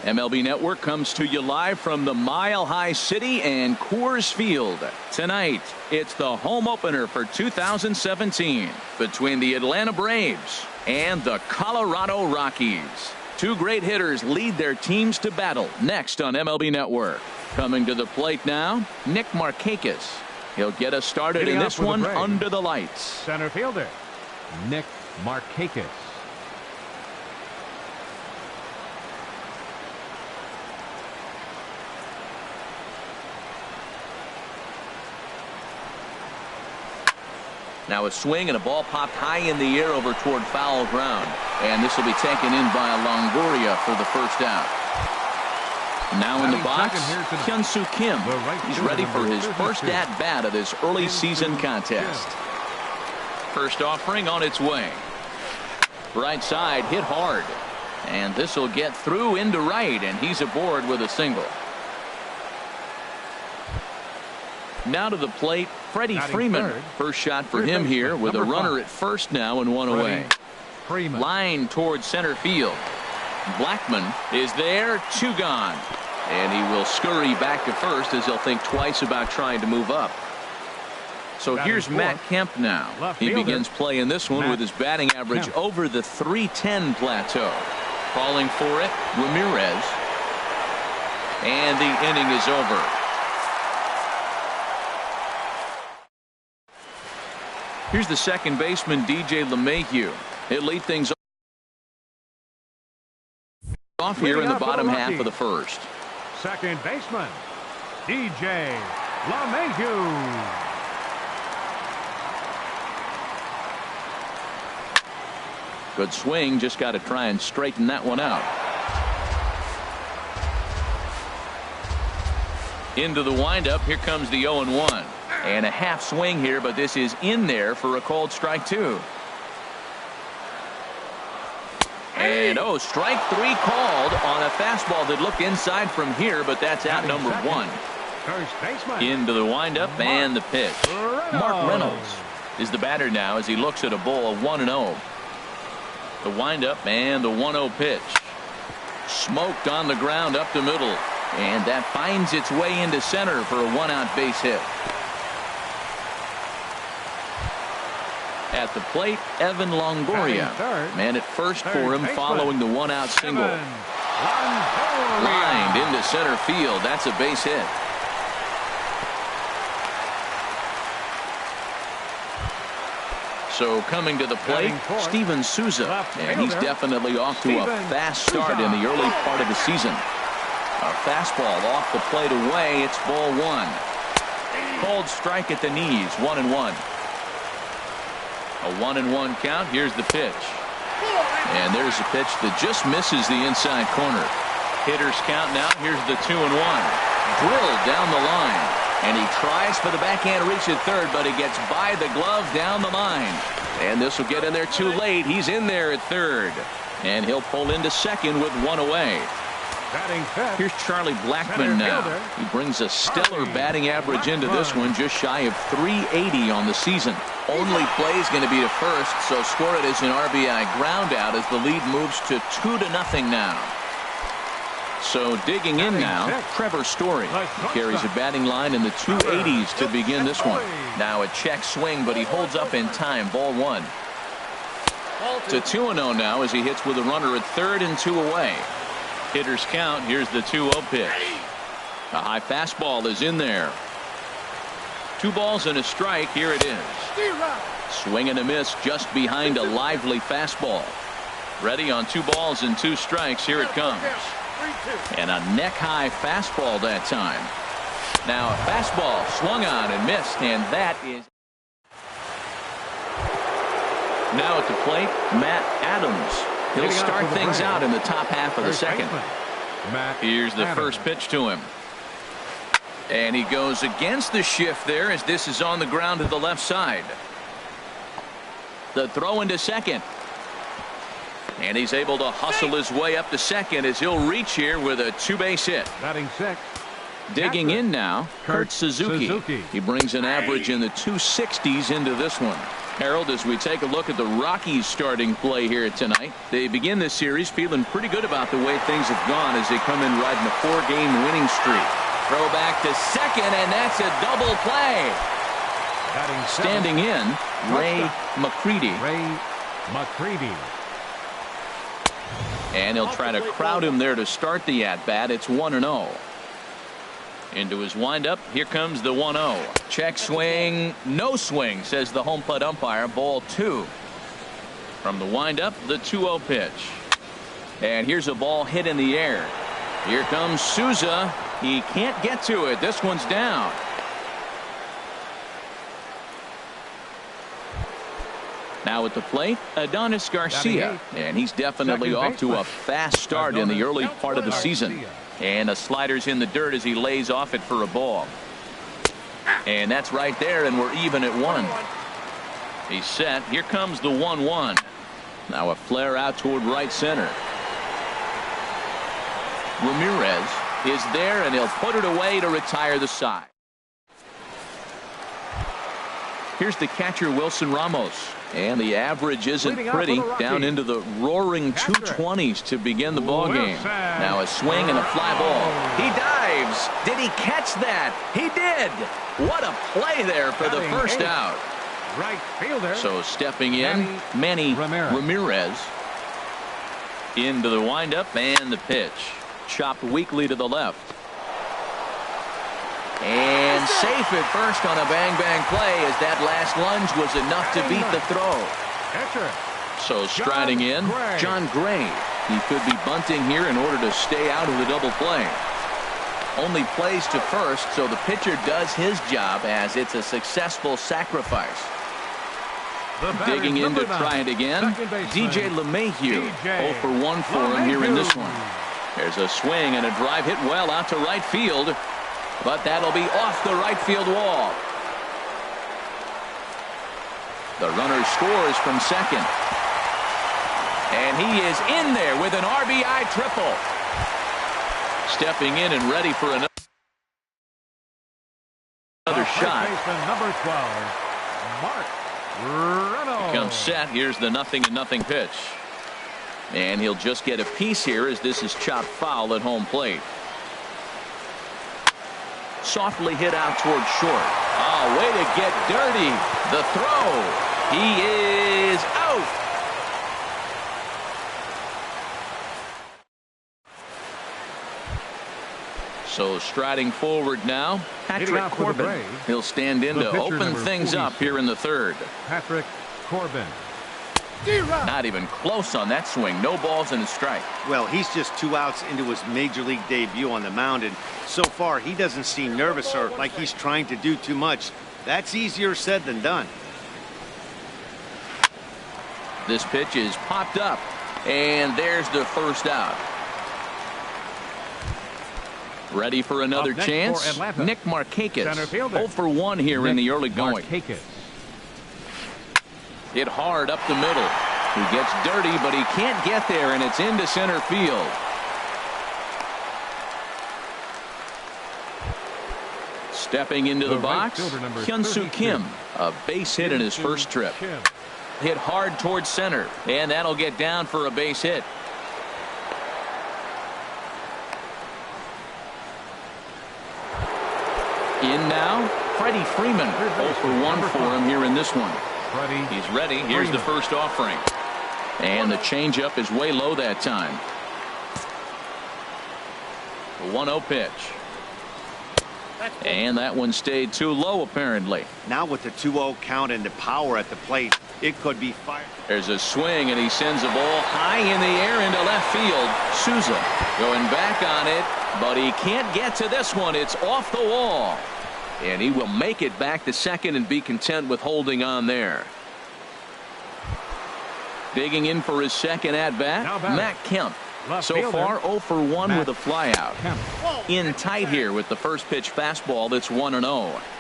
MLB Network comes to you live from the Mile High City and Coors Field. Tonight, it's the home opener for 2017 between the Atlanta Braves and the Colorado Rockies. Two great hitters lead their teams to battle next on MLB Network. Coming to the plate now, Nick Markakis. He'll get us started in this one under the lights.
Center fielder, Nick Markakis.
Now a swing and a ball popped high in the air over toward foul ground. And this will be taken in by Longoria for the first out. Now in the box, Hyun-Soo Kim. He's ready for his first at-bat of this early season contest. First offering on its way. Right side hit hard. And this will get through into right, and he's aboard with a single. Now to the plate, Freddie Freeman. First shot for him here with a runner at first now and one away. Line towards center field. Blackman is there, two gone. And he will scurry back to first as he'll think twice about trying to move up. So here's Matt Kemp now. He begins play in this one with his batting average over the .310 plateau. Calling for it, Ramirez. And the inning is over. Here's the second baseman, DJ LeMahieu. He'll lead things off here in the bottom half of the first.
Second baseman, DJ LeMahieu.
Good swing, just got to try and straighten that one out. Into the windup, here comes the 0-1. And a half swing here, but this is in there for a called strike two. And strike three called on a fastball that looked inside from here, but that's out number one. Into the windup and the pitch. Mark Reynolds is the batter now as he looks at a ball of 1-0. The windup and the 1-0 pitch. Smoked on the ground up the middle. And that finds its way into center for a one-out base hit. At the plate, Evan Longoria. Man at first for him following the one-out single. Lined into center field. That's a base hit. So coming to the plate, Steven Souza. And he's definitely off to a fast start in the early part of the season. A fastball off the plate away. It's ball one. Called strike at the knees. 1-1. A 1-1 count. Here's the pitch. And there's a pitch that just misses the inside corner. Hitters count now. Here's the 2-1. Drilled down the line. And he tries for the backhand reach at third, but he gets by the glove down the line. And this will get in there too late. He's in there at third. And he'll pull into second with one away. Here's Charlie Blackman now. He brings a stellar batting average into this one, just shy of .380 on the season. Only play is going to be to first, so score it as an RBI ground out as the lead moves to 2-0 now. So digging in now, Trevor Story. He carries a batting line in the 280s to begin this one. Now a check swing, but he holds up in time. Ball one. To 2-0 now as he hits with a runner at third and two away. Hitters count. Here's the 2-0 pitch. A high fastball is in there. 2 balls and a strike. Here it is. Swing and a miss just behind a lively fastball. Ready on 2 balls and 2 strikes. Here it comes. And a neck high fastball that time. Now a fastball swung on and missed, and that is. Now at the plate, Matt Adams. He'll start things out in the top half of the second. Here's the first pitch to him. And he goes against the shift there as this is on the ground to the left side. The throw into second. And he's able to hustle his way up to second as he'll reach here with a 2-base hit.
Batting sixth.
Digging in now, Kurt Suzuki. He brings an average in the 260s into this one. Harold, as we take a look at the Rockies starting play here tonight, they begin this series feeling pretty good about the way things have gone as they come in riding a 4-game winning streak. Throw back to second, and that's a double play. Standing in, Ray McCready. And he'll try to crowd him there to start the at-bat. It's 1-0. Into his windup. Here comes the 1-0. Check swing. No swing, says the home plate umpire. Ball 2. From the windup, the 2-0 pitch. And here's a ball hit in the air. Here comes Souza. He can't get to it. This one's down. Now at the plate, Adonis Garcia. And he's definitely off to a fast start in the early part of the season. And the slider's in the dirt as he lays off it for a ball. And that's right there, and we're even at 1. He's set. Here comes the 1-1. Now a flare out toward right center. Ramirez is there, and he'll put it away to retire the side. Here's the catcher, Wilson Ramos. And the average isn't pretty, down into the roaring 220s to begin the ball game. Now a swing and a fly ball. He dives. Did he catch that? He did. What a play there for the first out.
Right fielder.
So stepping in, Manny Ramirez. Into the windup and the pitch. Chopped weakly to the left. And safe at first on a bang-bang play as that last lunge was enough to beat the throw. So striding in, John Gray. He could be bunting here in order to stay out of the double play. Only plays to first, so the pitcher does his job as it's a successful sacrifice. Digging in to try it again, DJ LeMahieu. 0 for 1 for him here in this one. There's a swing and a drive hit well out to right field. But that'll be off the right field wall. The runner scores from second. And he is in there with an RBI triple. Stepping in and ready for another shot.
Number 12, Mark Reynolds.
He comes set. Here's the 0-0 pitch. And he'll just get a piece here as this is chopped foul at home plate. Softly hit out towards short. Oh, way to get dirty. The throw. He is out. So striding forward now, Patrick Corbin. He'll stand in to open things up here in the third.
Patrick Corbin.
Not even close on that swing. No balls and a strike.
Well, he's just 2 outs into his major league debut on the mound, and so far he doesn't seem nervous or like he's trying to do too much. That's easier said than done.
This pitch is popped up, and there's the first out. Ready for another chance? Nick Markakis. 0 for 1 here in the early going. Hit hard up the middle. He gets dirty, but he can't get there, and it's into center field. Stepping into the box, Hyun-Soo Kim. A base hit in his first trip. Hit hard towards center, and that'll get down for a base hit. In now, Freddie Freeman. 0 for 1 for him here in this one. He's ready. Here's the first offering. And the changeup is way low that time. The 1-0 pitch. And that one stayed too low, apparently.
Now with the 2-0 count and the power at the plate, it could be fired.
There's a swing, and he sends a ball high in the air into left field. Souza going back on it, but he can't get to this one. It's off the wall. And he will make it back to second and be content with holding on there. Digging in for his second at-bat, Matt Kemp. So far 0 for 1 with a flyout. In tight here with the first pitch fastball that's 1-0.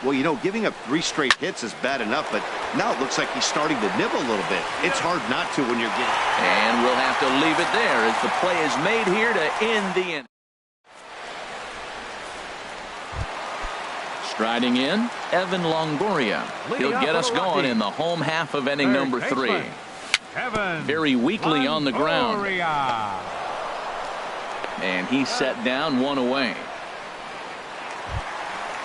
Well, you know, giving up 3 straight hits is bad enough, but now it looks like he's starting to nibble a little bit. It's hard not to when you're getting.
And we'll have to leave it there as the play is made here to end the inning. Striding in, Evan Longoria. He'll get us going in the home half of inning number 3. Very weakly on the ground. And he's set down, 1 away.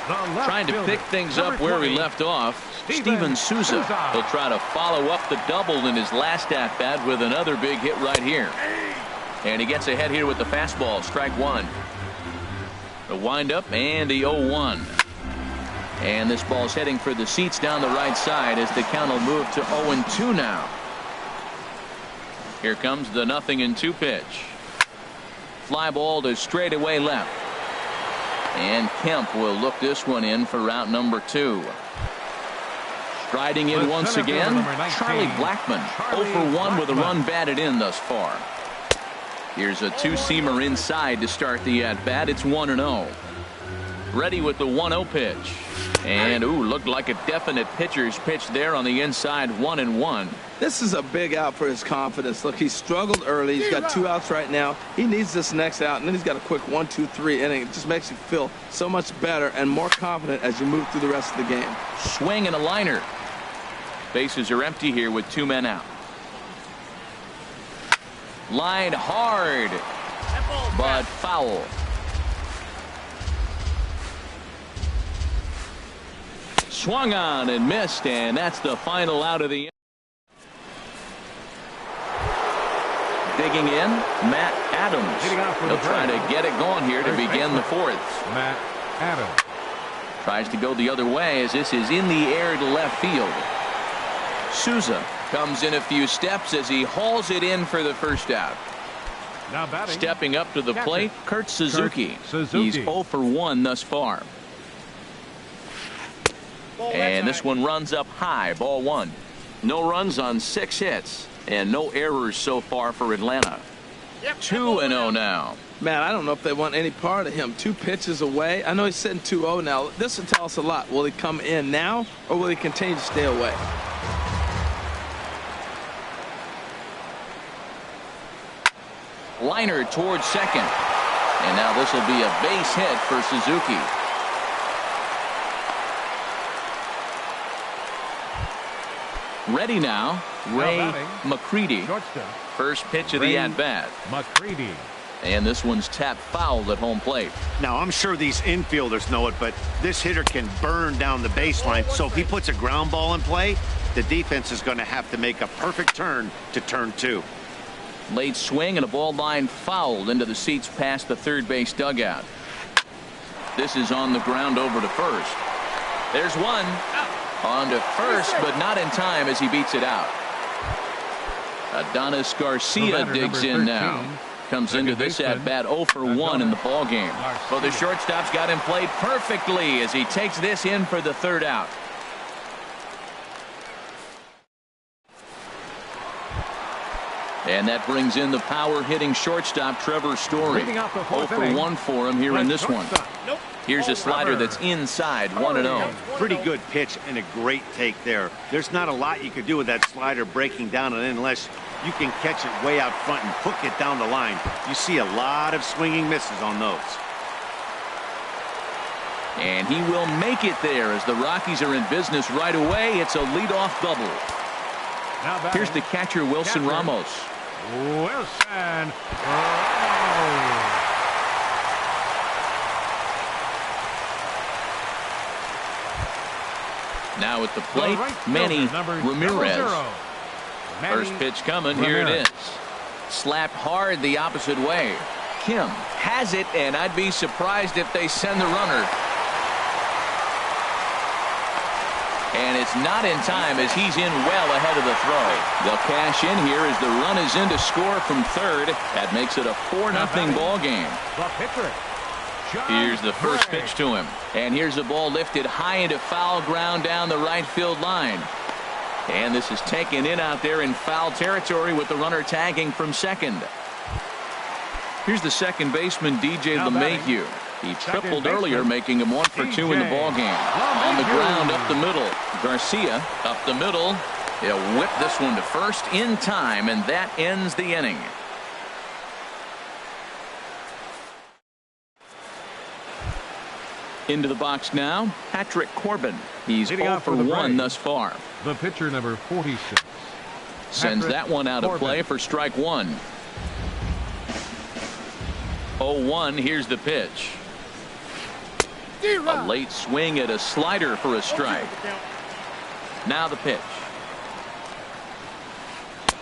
Trying to pick things up where he left off, Steven Souza. He'll try to follow up the double in his last at-bat with another big hit right here. And he gets ahead here with the fastball, strike 1. The windup and the 0-1. And this ball's heading for the seats down the right side as the count will move to 0-2 now. Here comes the 0-2 pitch. Fly ball to straightaway left. And Kemp will look this one in for route number 2. Striding in once again, Charlie Blackmon. 0 for 1 with a run batted in thus far. Here's a two-seamer inside to start the at-bat. It's 1-0. Ready with the 1-0 pitch. And, looked like a definite pitcher's pitch there on the inside, 1-1.
This is a big out for his confidence. Look, he struggled early. He's got 2 outs right now. He needs this next out, and then he's got a quick 1-2-3 inning. It just makes you feel so much better and more confident as you move through the rest of the game.
Swing and a liner. Bases are empty here with 2 men out. Line hard, but foul. Swung on and missed, and that's the final out of the inning. Digging in, Matt Adams. He'll try to get it going here to begin the 4th.
Matt Adams
tries to go the other way as this is in the air to left field. Souza comes in a few steps as he hauls it in for the first out.
now batting.
Stepping up to the plate, Kurt Suzuki.
Suzuki.
He's 0 for 1 thus far. And this one runs up high, ball 1. No runs on 6 hits and no errors so far for Atlanta. 2-0 now.
Man, I don't know if they want any part of him. 2 pitches away. I know he's sitting 2-0 now. This will tell us a lot. Will he come in now or will he continue to stay away?
Liner towards second. And now this will be a base hit for Suzuki. Ready now, Ray McCready. First pitch of the at-bat.
McCready.
And this one's tapped foul at home plate.
Now, I'm sure these infielders know it, but this hitter can burn down the baseline. So if he puts a ground ball in play, the defense is going to have to make a perfect turn to turn 2.
Late swing and a ball line fouled into the seats past the third base dugout. This is on the ground over to first. There's one. On to first, but not in time as he beats it out. Adonis Garcia digs in now. Comes into this at-bat 0 for 1 in the ball game. Well, the shortstop's got him played perfectly as he takes this in for the third out. And that brings in the power-hitting shortstop Trevor Story. 0 for 1 for him here in this one. Here's a slider that's inside, 1-0.
Pretty good pitch and a great take there. There's not a lot you could do with that slider breaking down and unless you can catch it way out front and hook it down the line. You see a lot of swinging misses on those.
And he will make it there as the Rockies are in business right away. It's a leadoff double. Here's the catcher, Wilson Ramos.
Wilson.
Now at the plate, Manny Ramirez. First pitch coming. Here it is. Slapped hard the opposite way. Kim has it, and I'd be surprised if they send the runner. And it's not in time as he's in well ahead of the throw. They'll cash in here as the run is in to score from third. That makes it a 4-0 ball game. Here's the first pitch to him. And here's the ball lifted high into foul ground down the right field line. And this is taken in out there in foul territory with the runner tagging from second. Here's the second baseman, DJ LeMahieu. He tripled earlier, making him 1 for 2 in the ball game. On the ground up the middle. Garcia up the middle. He'll whip this one to first in time, and that ends the inning. Into the box now, Patrick Corbin. He's
Leading
0
off
for
for the
1
Braves,
thus far.
The pitcher, number 46.
Sends
Patrick
that one out of
Corbin.
play for strike 1. 0-1. Here's the pitch. A late swing at a slider for a strike. Now the pitch.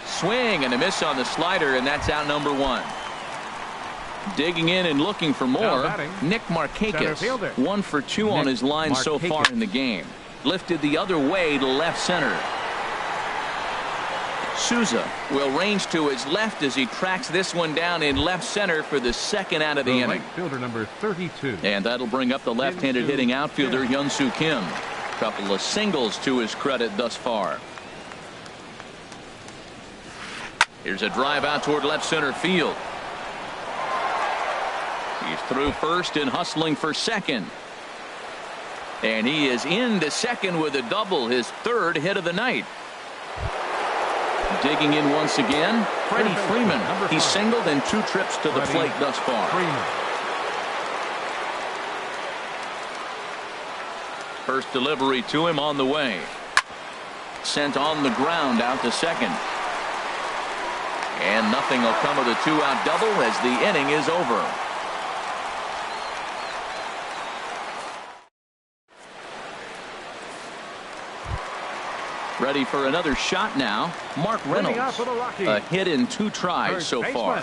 Swing and a miss on the slider, and that's out number 1. Digging in and looking for more, Nick Markakis. 1 for 2 on his line so far in the game. Lifted the other way to left center. Souza will range to his left as he tracks this one down in left center for the second out of the inning.
Right fielder, number 32.
And that'll bring up the left-handed hitting outfielder Hyun-Soo Kim. Couple of singles to his credit thus far. Here's a drive out toward left center field. He's through first and hustling for second. And he is into second with a double, his 3rd hit of the night. Digging in once again, Freddie Freeman. He's singled in 2 trips to the plate thus far. First delivery to him on the way. Sent on the ground out to second. And nothing will come of the 2-out double as the inning is over. Ready for another shot now. Mark Reynolds. A hit in 2 tries so far.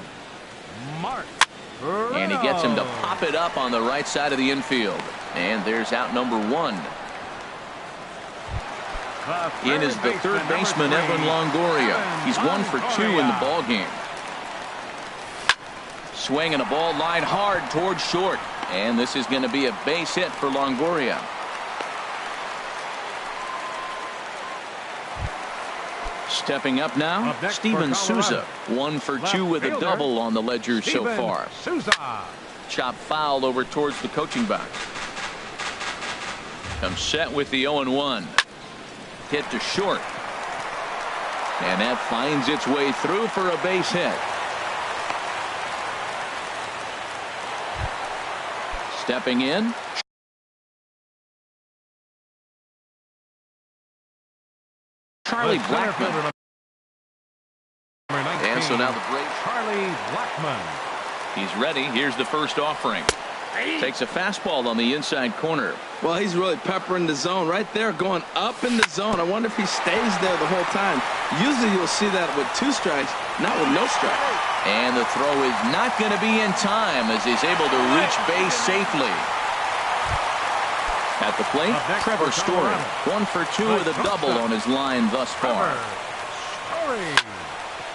And he gets him to pop it up on the right side of the infield. And there's out number 1. In is the 3rd baseman, Evan Longoria. He's 1 for 2 in the ball game. Swinging a ball line hard towards short. And this is going to be a base hit for Longoria. Stepping up now, Steven Souza. 1 for 2 with a double on the ledger so far. Chop foul over towards the coaching box. Comes set with the 0-1. Hit to short. And that finds its way through for a base hit. Stepping in. Charlie Blackmon. And so now the break.
Charlie Blackmon.
He's ready. Here's the first offering. Takes a fastball on the inside corner.
Well, he's really peppering the zone right there, going up in the zone. I wonder if he stays there the whole time. Usually you'll see that with 2 strikes, not with no strikes.
And the throw is not going to be in time as he's able to reach base safely. At the plate, Trevor Story. 1 for 2 with a double on his line thus far.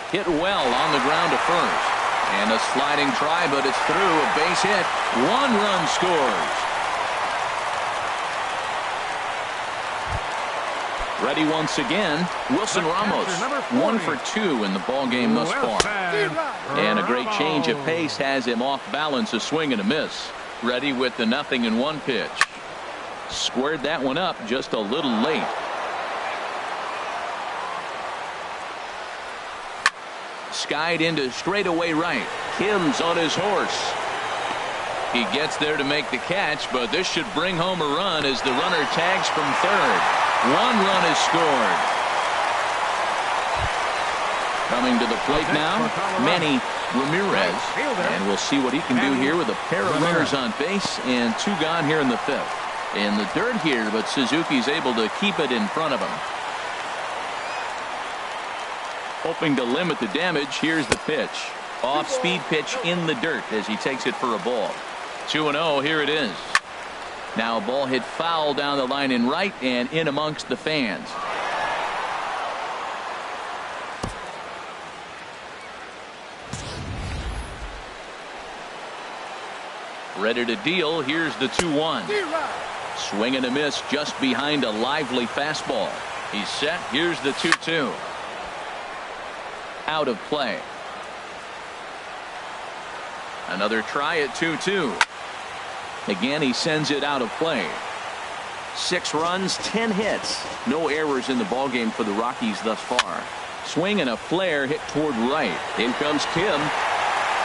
Hit well on the ground to first. And a sliding try, but it's through. A base hit. 1 run scores. Ready once again, Wilson Ramos. 1 for 2 in the ball game thus far. And a great change of pace has him off balance, a swing and a miss. Ready with the 0-1 pitch. Squared that one up just a little late. Skied into straightaway right. Kim's on his horse. He gets there to make the catch, but this should bring home a run as the runner tags from third. 1 run is scored. Coming to the plate now, Manny Ramirez. And we'll see what he can do here with a pair of runners on base and 2 gone here in the 5th. In the dirt here, but Suzuki's able to keep it in front of him. Hoping to limit the damage, here's the pitch. Off-speed pitch in the dirt as he takes it for a ball. 2-0, here it is. Now a ball hit foul down the line in right and in amongst the fans. Ready to deal, here's the 2-1. Swing and a miss just behind a lively fastball. He's set, here's the 2-2. Out of play. Another try at 2-2. Again, he sends it out of play. 6 runs, 10 hits. No errors in the ballgame for the Rockies thus far. Swing and a flare hit toward right. In comes Kim.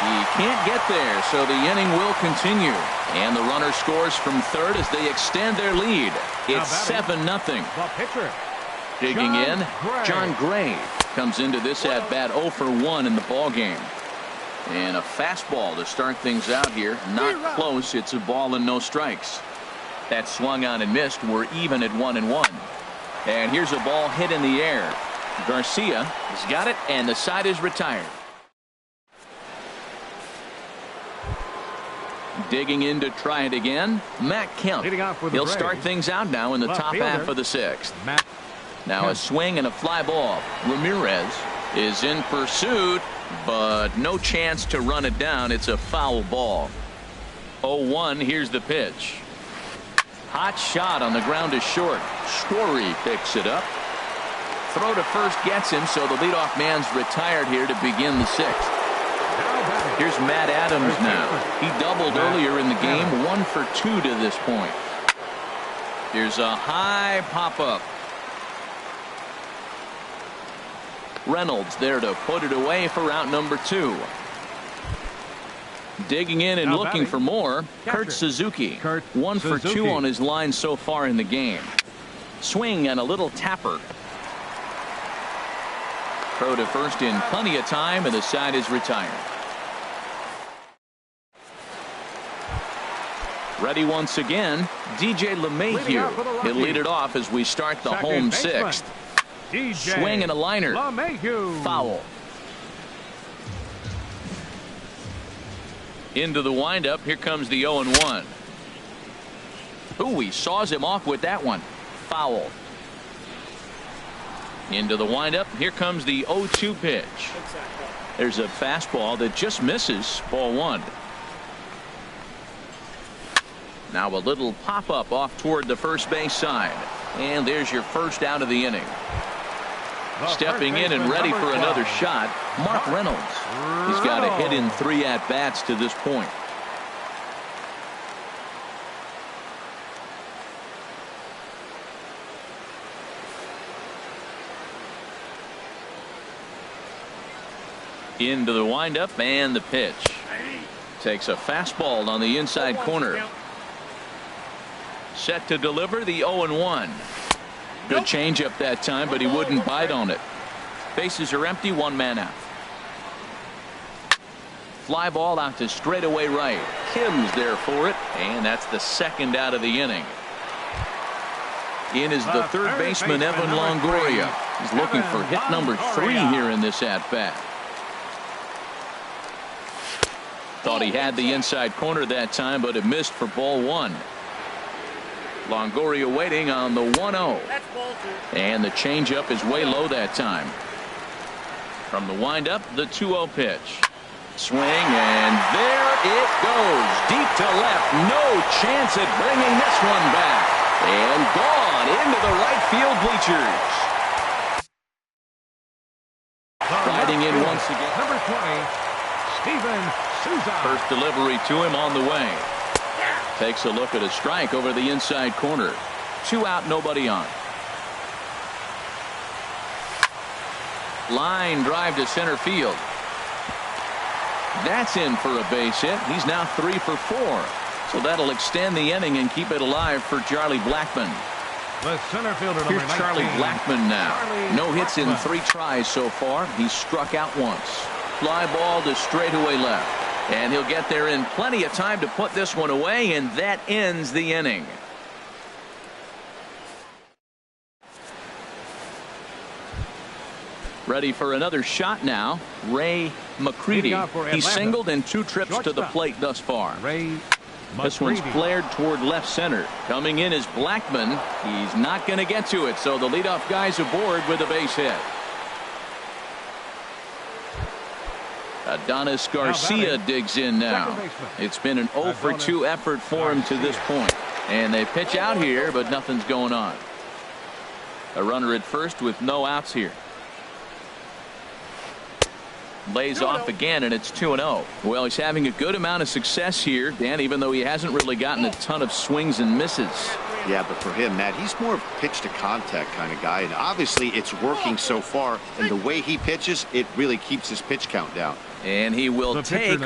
He can't get there, so the inning will continue. And the runner scores from third as they extend their lead. It's 7-0.
The pitcher.
Digging in, John Gray comes into this at bat 0 for 1 in the ball game. And a fastball to start things out here. Not close. It's a ball and no strikes. That swung on and missed. We're even at 1-1. And here's a ball hit in the air. Garcia has got it, and the side is retired. Digging in to try it again, Matt Kemp. He'll start things out now in the top half of the sixth. Now a swing and a fly ball. Ramirez is in pursuit, but no chance to run it down. It's a foul ball. 0-1. Here's the pitch. Hot shot on the ground is short. Story picks it up. Throw to first gets him, so the leadoff man's retired here to begin the sixth. Here's Matt Adams now. He doubled earlier in the game. 1 for 2 to this point. Here's a high pop-up. Reynolds there to put it away for out number 2. Digging in and looking for more, Kurt Suzuki. 1 for 2 on his line so far in the game. Swing and a little tapper. Throw to first in plenty of time, and the side is retired. Ready once again, DJ LeMahieu. He'll lead it off as we start the home sixth. Swing and a liner. Foul. Into the windup. Here comes the 0-1. Ooh, he saws him off with that one. Foul. Into the windup. Here comes the 0-2 pitch. There's a fastball that just misses. Ball 1. Now a little pop-up off toward the first base side. And there's your first out of the inning. Stepping in and ready for another shot, Mark Reynolds. He's got a hit in 3 at-bats to this point. Into the windup and the pitch. Takes a fastball on the inside corner. Set to deliver the 0-1. Good changeup that time, but he wouldn't bite on it. Bases are empty, 1 man out. Fly ball out to straightaway right. Kim's there for it, and that's the second out of the inning. In is the third baseman, Evan Longoria. He's looking for hit number 3 here in this at-bat. Thought he had the inside corner that time, but it missed for ball 1. Longoria waiting on the 1-0. And the changeup is way low that time. From the windup, the 2-0 pitch. Swing, and there it goes. Deep to left. No chance at bringing this one back. And gone into the right field bleachers. Riding in once again.
Number 20, Steven Souza.
First delivery to him on the way. Takes a look at a strike over the inside corner. 2 out, nobody on. Line drive to center field. That's in for a base hit. He's now 3 for 4. So that'll extend the inning and keep it alive for Charlie Blackmon.
The center fielder,
Here's
number 19,
Charlie Blackmon now. No hits in
Blackmon.
3 tries so far. He's struck out once. Fly ball to straightaway left. And he'll get there in plenty of time to put this one away, and that ends the inning. Ready for another shot now, Ray McCready. He's singled in 2 trips to the plate thus far. This one's flared toward left center. Coming in is Blackmon. He's not going to get to it, so the leadoff guy's aboard with a base hit. Adonis Garcia digs in now. It's been an 0 for 2 effort for him to this point. And they pitch out here, but nothing's going on. A runner at first with no outs here. Lays off again, and it's 2-0. Well, he's having a good amount of success here, Dan, even though he hasn't really gotten a ton of swings and misses.
Yeah, but for him, Matt, he's more of a pitch to contact kind of guy, and obviously it's working so far, and the way he pitches, it really keeps his pitch count down.
And he will take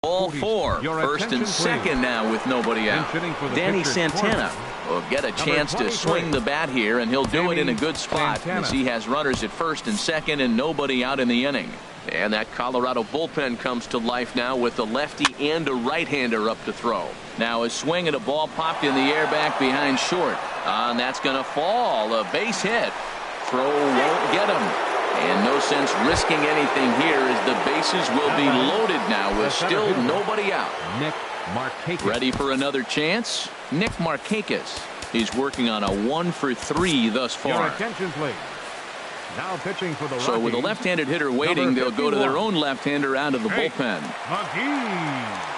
ball 4. First and second now with nobody out. Danny Santana will get a chance to swing the bat here, and he'll do it in a good spot as he has runners at first and second and nobody out in the inning. And that Colorado bullpen comes to life now with a lefty and a right-hander up to throw. Now a swing and a ball popped in the air back behind short. And that's going to fall. A base hit. Throw won't get him. And no sense risking anything here as the bases will be loaded now with still nobody out.
Nick Markakis.
Ready for another chance? Nick Markakis. He's working on a 1-for-3 thus far.
Your attention, please. Now pitching for the Rockies.
So with a left-handed hitter waiting, they'll go to their own left-hander out of the bullpen.
McGee.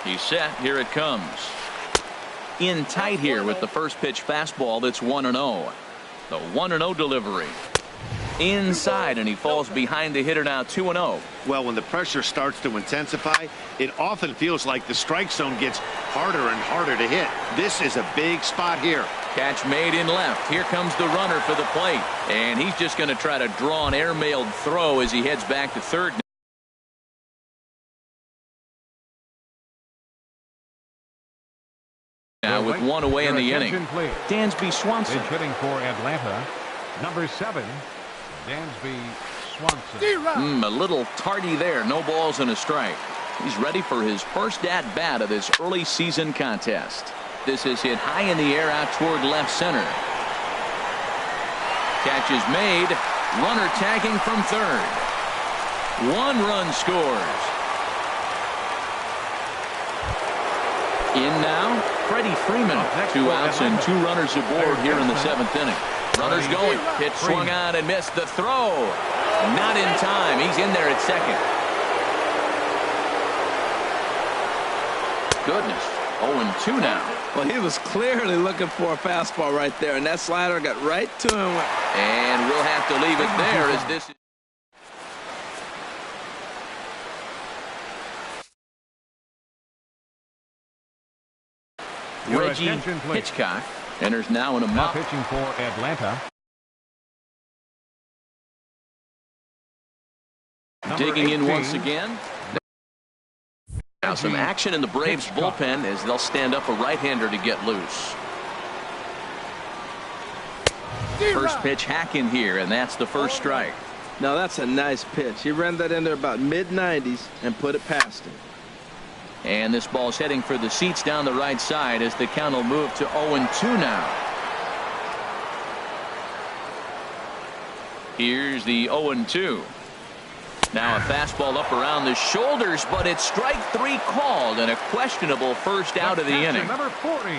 He's set. Here it comes. In tight here with the first pitch fastball that's 1-0. The 1-0 delivery. Inside, and he falls behind the hitter now 2-0.
Well, when the pressure starts to intensify, it often feels like the strike zone gets harder and harder to hit. This is a big spot here.
Catch made in left. Here comes the runner for the plate. And he's just going to try to draw an airmailed throw as he heads back to third. Now with one away in the inning. Dansby Swanson.
Hitting for Atlanta, number 7, Dansby Swanson.
A little tardy there. No balls and a strike. He's ready for his first at-bat of this early season contest. This is hit high in the air out toward left center. Catch is made. Runner tagging from third. 1 run scores. In now, Freddie Freeman. 2 outs and 2 runners aboard here in the 7th inning. Runners going. Pitch swung on and missed the throw. Not in time. He's in there at second. Goodness. 0-2 now.
Well, he was clearly looking for a fastball right there, and that slider got right to him.
And we'll have to leave it there as this is. Reggie Hitchcock enters now in a mop.
Pitching for Atlanta.
Digging in once again. Now some action in the Braves bullpen as they'll stand up a right-hander to get loose. First pitch hack in here, and that's the first strike.
Now that's a nice pitch. He ran that in there about mid-90s and put it past him.
And this ball's heading for the seats down the right side as the count will move to 0-2 now. Here's the 0-2. Now a fastball up around the shoulders, but it's strike 3 called and a questionable first out of the inning.
Number 40,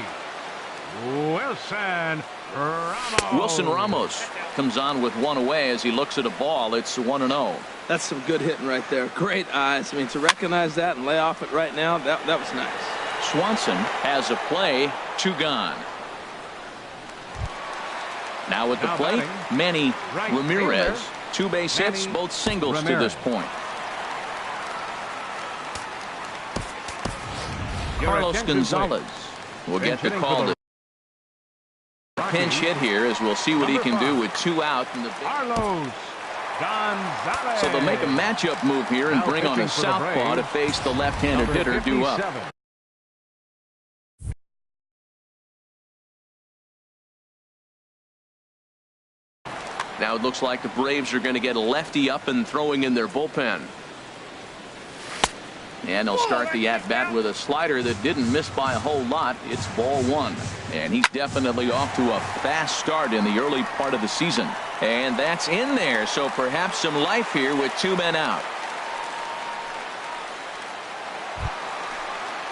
Wilson Ramos comes on with 1 away as he looks at a ball. It's 1-0.
That's some good hitting right there. Great eyes. I mean, to recognize that and lay off it right now, that was nice.
Swanson has a play. 2 gone. Now with the plate, Manny Ramirez. 2 base hits, both singles to this point. Carlos Gonzalez will get the call. Pinch hit here as we'll see what he can do with 2 out. In the so they'll make a matchup move here and bring on a southpaw to face the left-handed hitter due up. Now it looks like the Braves are going to get a lefty up and throwing in their bullpen. And they'll start the at-bat with a slider that didn't miss by a whole lot. It's ball 1. And he's definitely off to a fast start in the early part of the season. And that's in there, so perhaps some life here with 2 men out.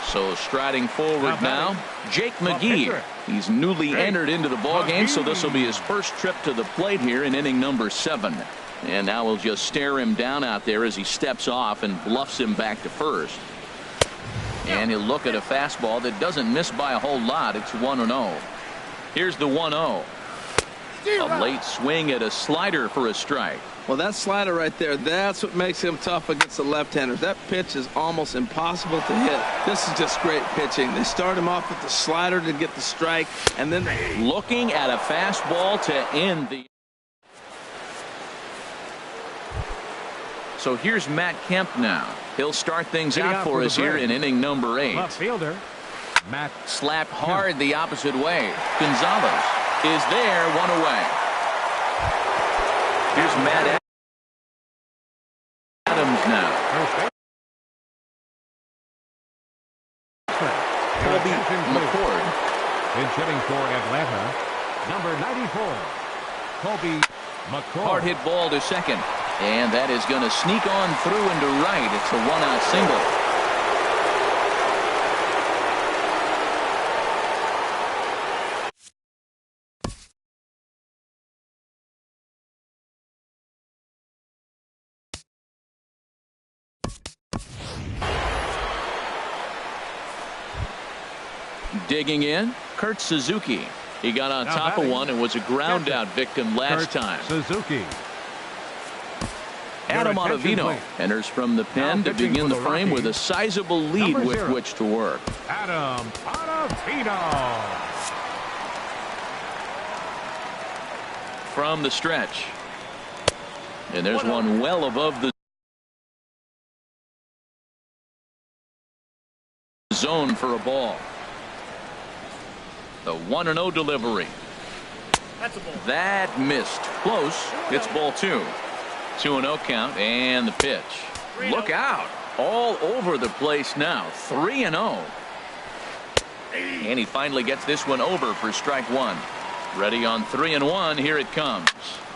So striding forward now, Jake McGee. He's newly entered into the ballgame, so this will be his first trip to the plate here in inning number 7. And now we'll just stare him down out there as he steps off and bluffs him back to first. And he'll look at a fastball that doesn't miss by a whole lot. It's 1-0. Here's the 1-0. A late swing at a slider for a strike.
Well, that slider right there, that's what makes him tough against the left-handers. That pitch is almost impossible to hit. This is just great pitching. They start him off with the slider to get the strike, and then
looking at a fastball to end the. So here's Matt Kemp now. He'll start things out for us here in inning number 8.
Left fielder, Matt
slapped hard the opposite way. Gonzalez is there, one away. Here's Matt Adams now. Colby McCord.
Pinch hitting for Atlanta, number 94, Colby McCord.
Hard hit ball to second. And that is going to sneak on through into right. It's a one-out single. Digging in, Kurt Suzuki. He got on top of one and was a ground out victim last time.
Suzuki.
Adam Ottavino enters from the pen to begin the frame with a sizable lead with which to work.
Adam Ottavino.
From the stretch. And there's one well above the zone for a ball. The 1-0 delivery. That missed. Close. It's ball 2. 2-0 count and the pitch. Look out. All over the place now. 3-0. And he finally gets this one over for strike 1. Ready on 3-1. Here it comes.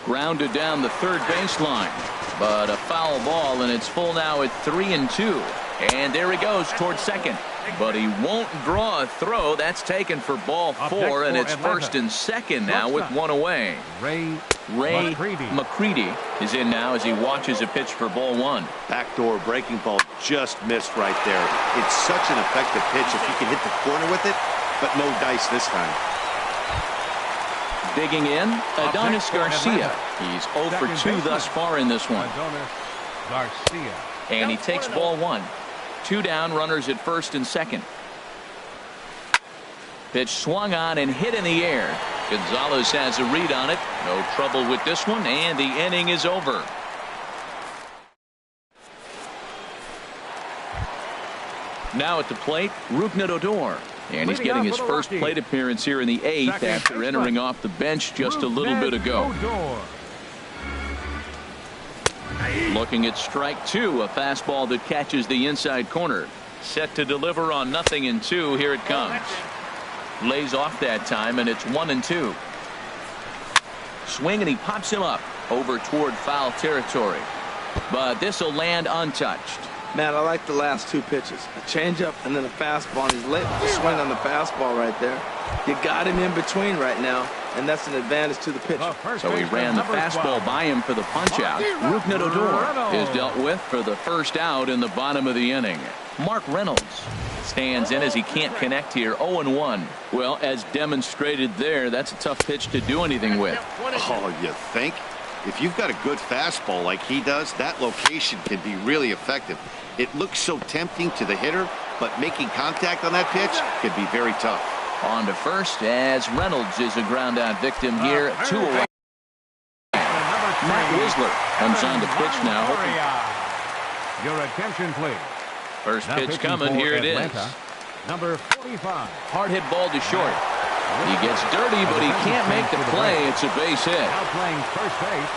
Grounded down the third baseline. But a foul ball, and it's full now at 3-2. And there he goes towards second. But he won't draw a throw. That's taken for ball 4, and it's first and second now with one away.
Ray
McCready is in now as he watches a pitch for ball 1.
Backdoor breaking ball just missed right there. It's such an effective pitch if you can hit the corner with it, but no dice this time.
Digging in, Adonis Garcia. He's 0 for 2 thus far in this one.
Adonis Garcia.
And he takes ball 1. 2 down, runners at first and second. Pitch swung on and hit in the air. Gonzalez has a read on it. No trouble with this one, and the inning is over. Now at the plate, Rougned Odor. And he's getting his first plate appearance here in the 8th after entering off the bench just a little bit ago. Looking at strike 2, a fastball that catches the inside corner. Set to deliver on 0-2. Here it comes. Lays off that time, and it's 1-2. Swing, and he pops him up over toward foul territory. But this will land untouched.
Man, I like the last 2 pitches. A changeup and then a fastball. And he's late to swing on the fastball right there. You got him in between right now, and that's an advantage to the pitcher.
So he ran the fastball by him for the punch-out. Rougned Odor is dealt with for the first out in the bottom of the inning. Mark Reynolds stands in as he can't connect here. 0-1. Well, as demonstrated there, that's a tough pitch to do anything with.
Oh, you think? If you've got a good fastball like he does, that location can be really effective. It looks so tempting to the hitter, but making contact on that pitch can be very tough.
On to first as Reynolds is a ground out victim here. 2 away. Matt Wisler comes on the pitch now.
Your attention, please.
First pitch coming. Here it is.
Number 45.
Hard hit ball to short. He gets dirty, but he can't make the play. It's a base hit.
Now playing first base,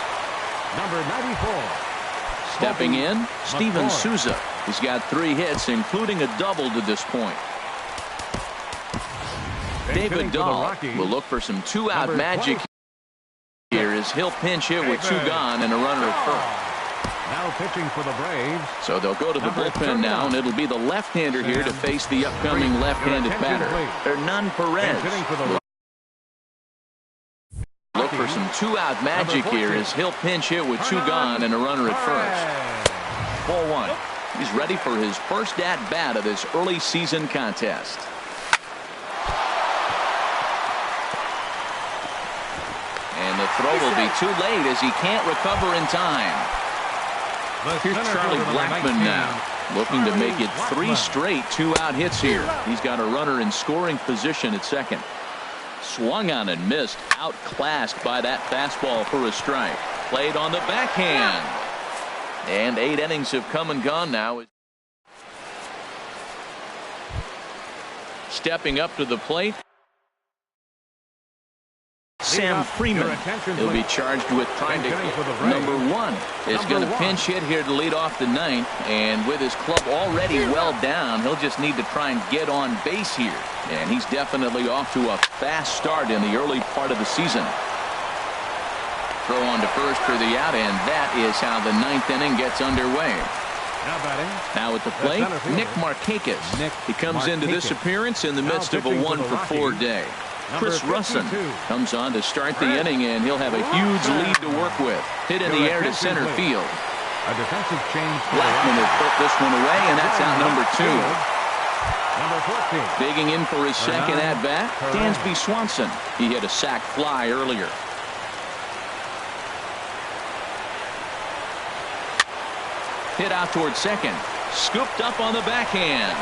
number 94.
Stepping in, Steven Souza. He's got 3 hits, including a double to this point. David Dahl will look for some 2-out magic here as he'll pinch hit with 2 gone and a runner at first.
Now pitching for the Braves.
So they'll go to the bullpen now, and it'll be the left-hander here to face the upcoming left-handed batter. Hernan Perez. Look for some 2-out magic here as he'll pinch hit with 2 gone and a runner at first. Ball 1. He's ready for his first at-bat of this early season contest. And the throw will be too late as he can't recover in time. Here's Charlie Blackmon now, looking to make it 3 straight 2-out hits here. He's got a runner in scoring position at second. Swung on and missed, outclassed by that fastball for a strike. Played on the backhand. And 8 innings have come and gone now. Stepping up to the plate, Sam Freeman. He'll be charged with trying to get number 1. Is going to pinch hit here to lead off the 9th, and with his club already well down, he'll just need to try and get on base here. And he's definitely off to a fast start in the early part of the season. Throw on to first for the out, and that is how the 9th inning gets underway. Now at the plate, Nick Markakis. He comes into this appearance in the midst of a 1-for-4 day. Chris Russin comes on to start the inning, and he'll have a huge lead to work with. Hit in the air to center field.
A defensive change.
Blackmon will put this one away, and that's out number 2.
Number 14.
Digging in for his second at-bat, Dansby Swanson. He hit a sac fly earlier. Hit out towards second. Scooped up on the backhand.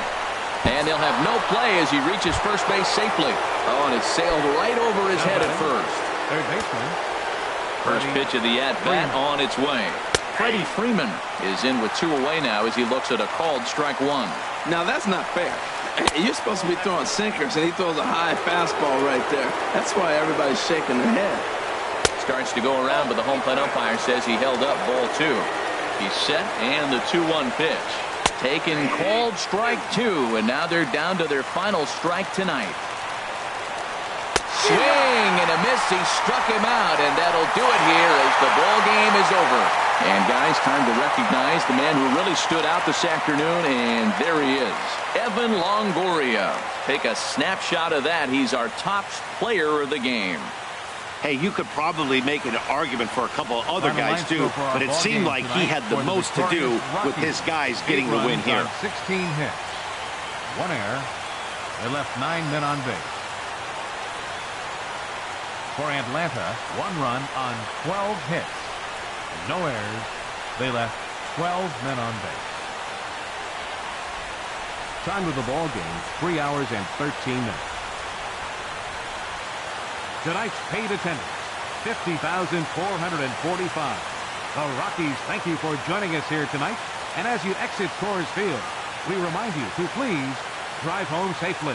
And he'll have no play as he reaches first base safely. Oh, and it sailed right over his head at first.
Third baseman.
First pitch of the at-bat on its way. Freddie Freeman is in with 2 away now as he looks at a called strike 1.
Now, that's not fair. You're supposed to be throwing sinkers, and he throws a high fastball right there. That's why everybody's shaking their head.
Starts to go around, but the home plate umpire says he held up ball 2. He's set, and the 2-1 pitch. Taken called strike 2, and now they're down to their final strike tonight. Swing and a miss. He struck him out, and that'll do it here as the ball game is over. And guys, time to recognize the man who really stood out this afternoon, and there he is, Evan Longoria. Take a snapshot of that. He's our top player of the game.
Hey, you could probably make an argument for a couple of other guys too, but it seemed like he had the most to do with his guys getting the win here.
16 hits, 1 error. They left 9 men on base. For Atlanta, 1 run on 12 hits. No errors. They left 12 men on base. Time of the ball game, 3 hours and 13 minutes. Tonight's paid attendance, 50,445. The Rockies thank you for joining us here tonight. And as you exit Coors Field, we remind you to please drive home safely.